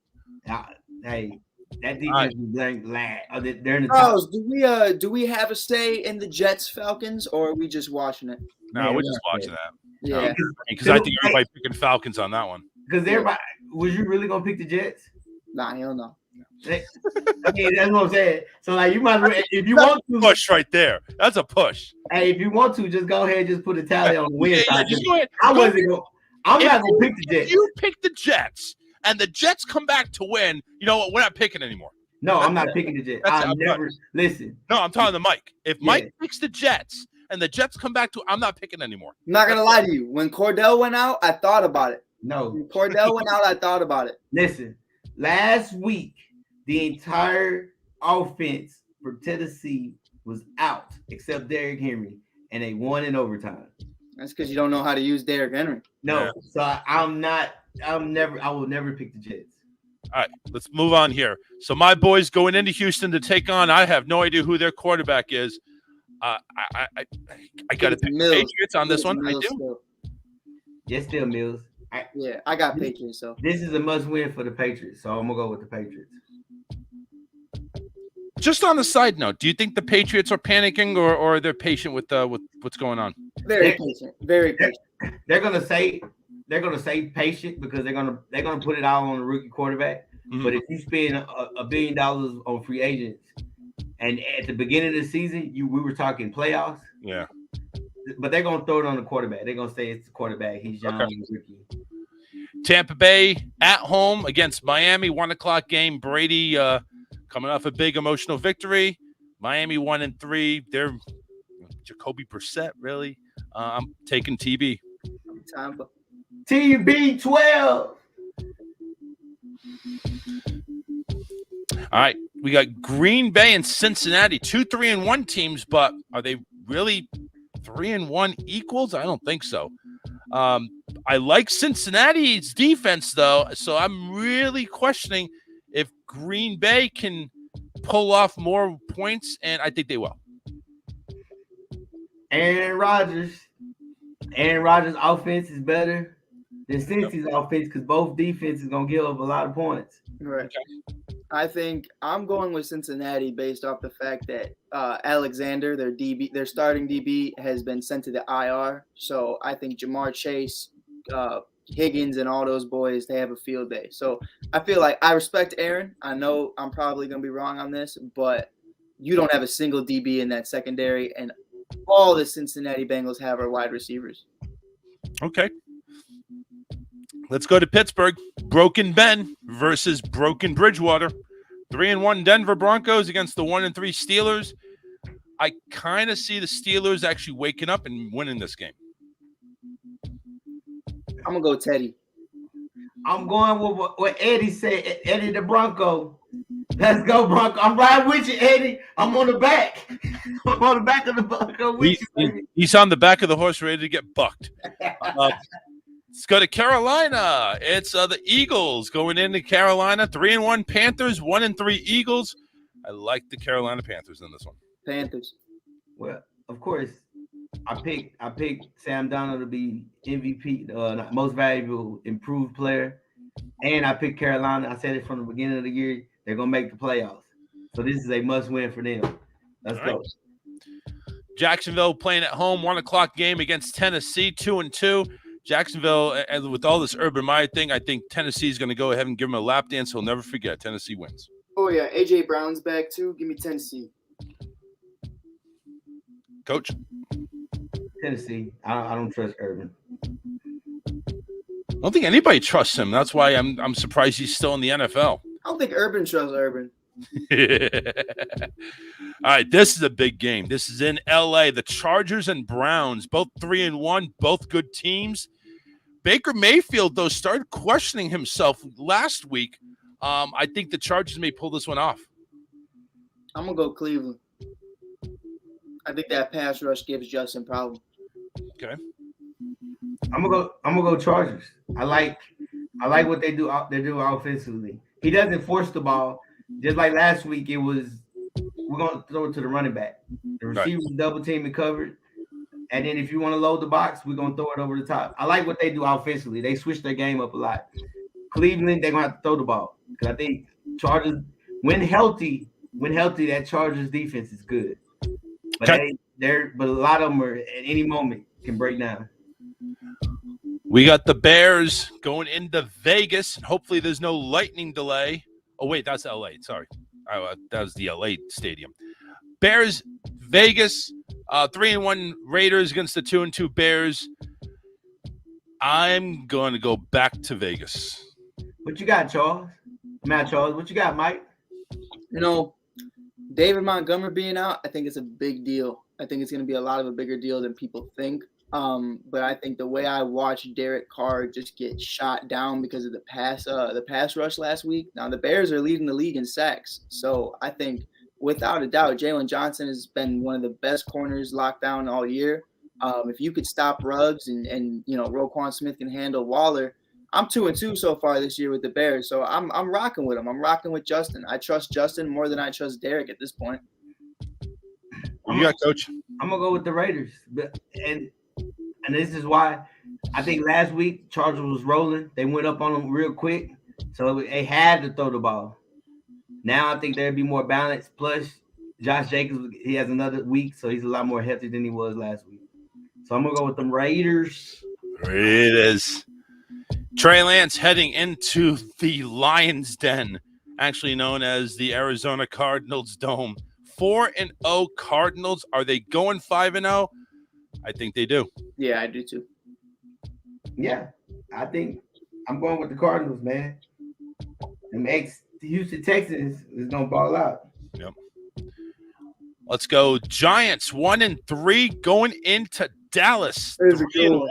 Hey, that defense is last. They're in the Charles, top. do we have a say in the Jets-Falcons, or are we just watching it? No, we're just watching that. Yeah. Because I think everybody picking Falcons on that one. Because everybody, was you really going to pick the Jets? Nah, hell no. I mean, that's what I'm saying. So, like, you might as well, if you want to. Push right there. That's a push. Hey, if you want to, just go ahead and just put a tally on the win side. Just go ahead. I'm not going to pick the Jets. If you pick the Jets and the Jets come back to win, you know what? We're not picking anymore. No, I'm not picking the Jets. Listen. No, I'm talking to Mike. If Mike picks the Jets and the Jets come back to, I'm not picking anymore. I'm not going to lie to you. When Cordell went out, I thought about it. No. When Cordell went out, I thought about it. Listen, last week, the entire offense for Tennessee was out except Derrick Henry, and they won in overtime. That's because you don't know how to use Derrick Henry. No, so I will never pick the Jets. All right, let's move on here. So my boys going into Houston to take on, I have no idea who their quarterback is. I got to pick the Patriots on this one. I do. Still. Yes, still Mills. I got Patriots. So this is a must-win for the Patriots, so I'm gonna go with the Patriots. Just on the side note, do you think the Patriots are panicking or they're patient with what's going on? Very patient. Very patient. They're gonna say patient because they're gonna put it all on the rookie quarterback. Mm-hmm. But if you spend $1 billion on free agents, and at the beginning of the season we were talking playoffs. Yeah. But they're gonna throw it on the quarterback. They're gonna say it's the quarterback. He's young, he's rookie. Tampa Bay at home against Miami, 1:00 game. Brady coming off a big emotional victory. Miami 1-3. They're Jacoby Brissett, really. I'm taking TB. Tampa. TB12. All right, we got Green Bay and Cincinnati, 2 3-1 teams, but are they really 3-1 equals? I don't think so. I like Cincinnati's defense, though, so I'm really questioning if Green Bay can pull off more points, and I think they will. Aaron Rodgers' offense is better than Cincy's offense because both defenses going to give up a lot of points. Right. Okay. I think I'm going with Cincinnati based off the fact that Alexander, their starting DB, has been sent to the IR. So I think Jamar Chase, Higgins, and all those boys, they have a field day. So I feel like I respect Aaron. I know I'm probably going to be wrong on this, but you don't have a single DB in that secondary, and all the Cincinnati Bengals have are wide receivers. Okay. Let's go to Pittsburgh. Broken Ben versus Broken Bridgewater. 3-1 Denver Broncos against the 1-3 Steelers. I kind of see the Steelers actually waking up and winning this game. I'm going to go Teddy. I'm going with what Eddie said. Eddie the Bronco. Let's go, Bronco. I'm riding with you, Eddie. I'm on the back. I'm on the back of the Bronco with you. He's on the back of the horse ready to get bucked. Let's go to Carolina. It's the Eagles going into Carolina. 3-1 Panthers, 1-3 Eagles. I like the Carolina Panthers in this one. Panthers. Well, of course, I picked Sam Darnold to be MVP, most valuable improved player, and I picked Carolina. I said it from the beginning of the year. They're gonna make the playoffs, so this is a must-win for them. Let's go. Jacksonville playing at home, 1:00 game against Tennessee, 2-2. Jacksonville, and with all this Urban Meyer thing, I think Tennessee is going to go ahead and give him a lap dance. He'll never forget. Tennessee wins. Oh, yeah. A.J. Brown's back, too. Give me Tennessee. Coach? Tennessee. I don't trust Urban. I don't think anybody trusts him. That's why I'm surprised he's still in the NFL. I don't think Urban trusts Urban. All right, this is a big game. This is in L.A. The Chargers and Browns, both 3-1, both good teams. Baker Mayfield, though, started questioning himself last week. I think the Chargers may pull this one off. I'm going to go Cleveland. I think that pass rush gives Justin problems. Okay. I'm gonna go Chargers. I like what they do offensively. He doesn't force the ball. Just like last week, it was we're gonna throw it to the running back. The receivers double team and covered. And then if you want to load the box, we're gonna throw it over the top. I like what they do offensively. They switch their game up a lot. Cleveland, they're gonna have to throw the ball. Because I think Chargers, when healthy, that Chargers defense is good. But but a lot of them are at any moment can break down. We got the Bears going into Vegas, and hopefully there's no lightning delay. Oh, wait, that's L.A. Sorry. That was the L.A. stadium. Bears, Vegas, 3-1 Raiders against the 2-2 Bears. I'm going to go back to Vegas. What you got, Charles? Charles, what you got, Mike? You know, David Montgomery being out, I think it's a big deal. I think it's going to be a lot of a bigger deal than people think. But I think the way I watched Derek Carr just get shot down because of the pass rush last week. Now the Bears are leading the league in sacks, so I think without a doubt, Jalen Johnson has been one of the best corners locked down all year. If you could stop Ruggs and you know Roquan Smith can handle Waller, I'm 2-2 so far this year with the Bears, so I'm rocking with him. I'm rocking with Justin. I trust Justin more than I trust Derek at this point. What you got, Coach? I'm gonna go with the Raiders, and this is why I think last week Chargers was rolling. They went up on them real quick, so they had to throw the ball. Now I think there'd be more balance. Plus, Josh Jacobs, he has another week, so he's a lot more healthy than he was last week. So I'm gonna go with them Raiders. Raiders. Trey Lance heading into the Lions Den, actually known as the Arizona Cardinals Dome. 4-0 Cardinals. Are they going 5-0? I think they do. Yeah, I do too. Yeah, I think I'm going with the Cardinals, man. Them Houston Texans is gonna ball out. Yep. Let's go Giants 1-3 going into Dallas 3-1.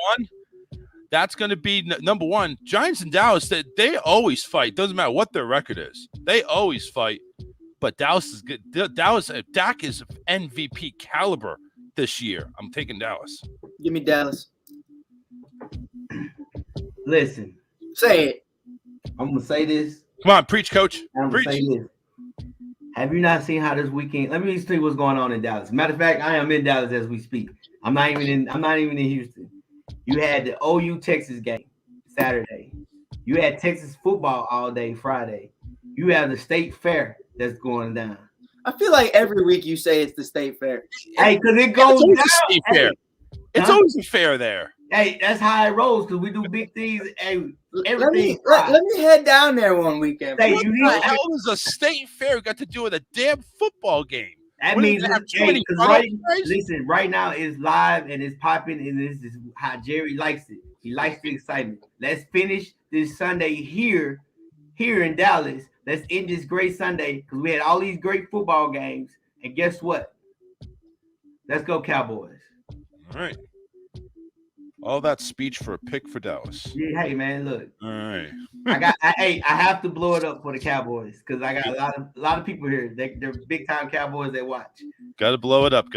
That's going to be number one. Giants and Dallas, they always fight. Doesn't matter what their record is. They always fight. But Dallas is good. Dak is MVP caliber this year. I'm taking Dallas. Give me Dallas. Listen. Say it. I'm going to say this. Come on, preach, Coach. I'm going to say this. Have you not seen how this weekend? Let me just tell you what's going on in Dallas. Matter of fact, I am in Dallas as we speak. I'm not even in Houston. You had the OU Texas game Saturday. You had Texas football all day Friday. You have the state fair that's going down. I feel like every week you say it's the state fair. Hey, because it goes down. State fair. It's always a fair there. Hey, that's how it rolls because we do big things. Hey, let me head down there one weekend. Hey, what the hell does a state fair got to do with a damn football game? That means listen, right now it's live and it's popping, and this is how Jerry likes it. He likes the excitement. Let's finish this Sunday here in Dallas. Let's end this great Sunday because we had all these great football games. And guess what? Let's go Cowboys. All right. All that speech for a pick for Dallas. Yeah, hey man, look. All right. I have to blow it up for the Cowboys because I got a lot of people here. They're big time Cowboys that watch. Got to blow it up.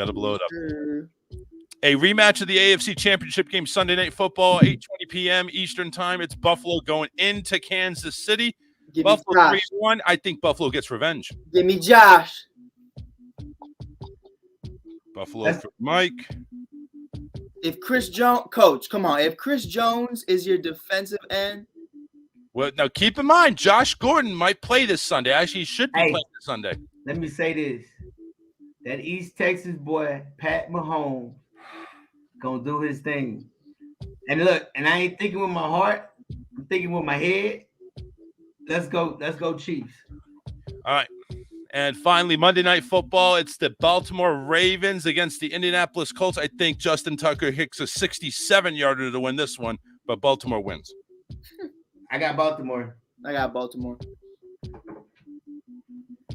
A rematch of the AFC Championship game Sunday Night Football, 8:20 p.m. Eastern Time. It's Buffalo going into Kansas City. Give Buffalo 3-1. I think Buffalo gets revenge. Give me Josh. Buffalo for Mike. If Chris Jones, coach, come on. If Chris Jones is your defensive end. Well, now keep in mind, Josh Gordon might play this Sunday. Actually, he should be playing this Sunday. Let me say this. That East Texas boy, Pat Mahomes, gonna do his thing. And look, and I ain't thinking with my heart. I'm thinking with my head. Let's go Chiefs. All right. And finally, Monday Night Football. It's the Baltimore Ravens against the Indianapolis Colts. I think Justin Tucker hits a 67-yarder to win this one, but Baltimore wins. I got Baltimore.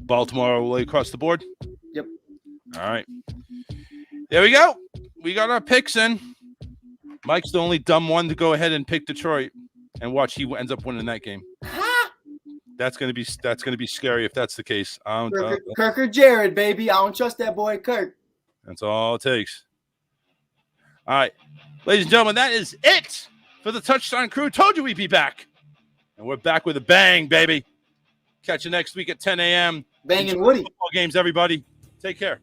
Baltimore all the way across the board? Yep. All right. There we go. We got our picks in. Mike's the only dumb one to go ahead and pick Detroit, and watch he ends up winning that game. That's gonna be scary if that's the case. Kirk or Jared, baby. I don't trust that boy Kirk. That's all it takes. All right, ladies and gentlemen, that is it for the Touchdown Crew. Told you we'd be back, and we're back with a bang, baby. Catch you next week at 10 a.m. Banging Woody. Football games, everybody. Take care.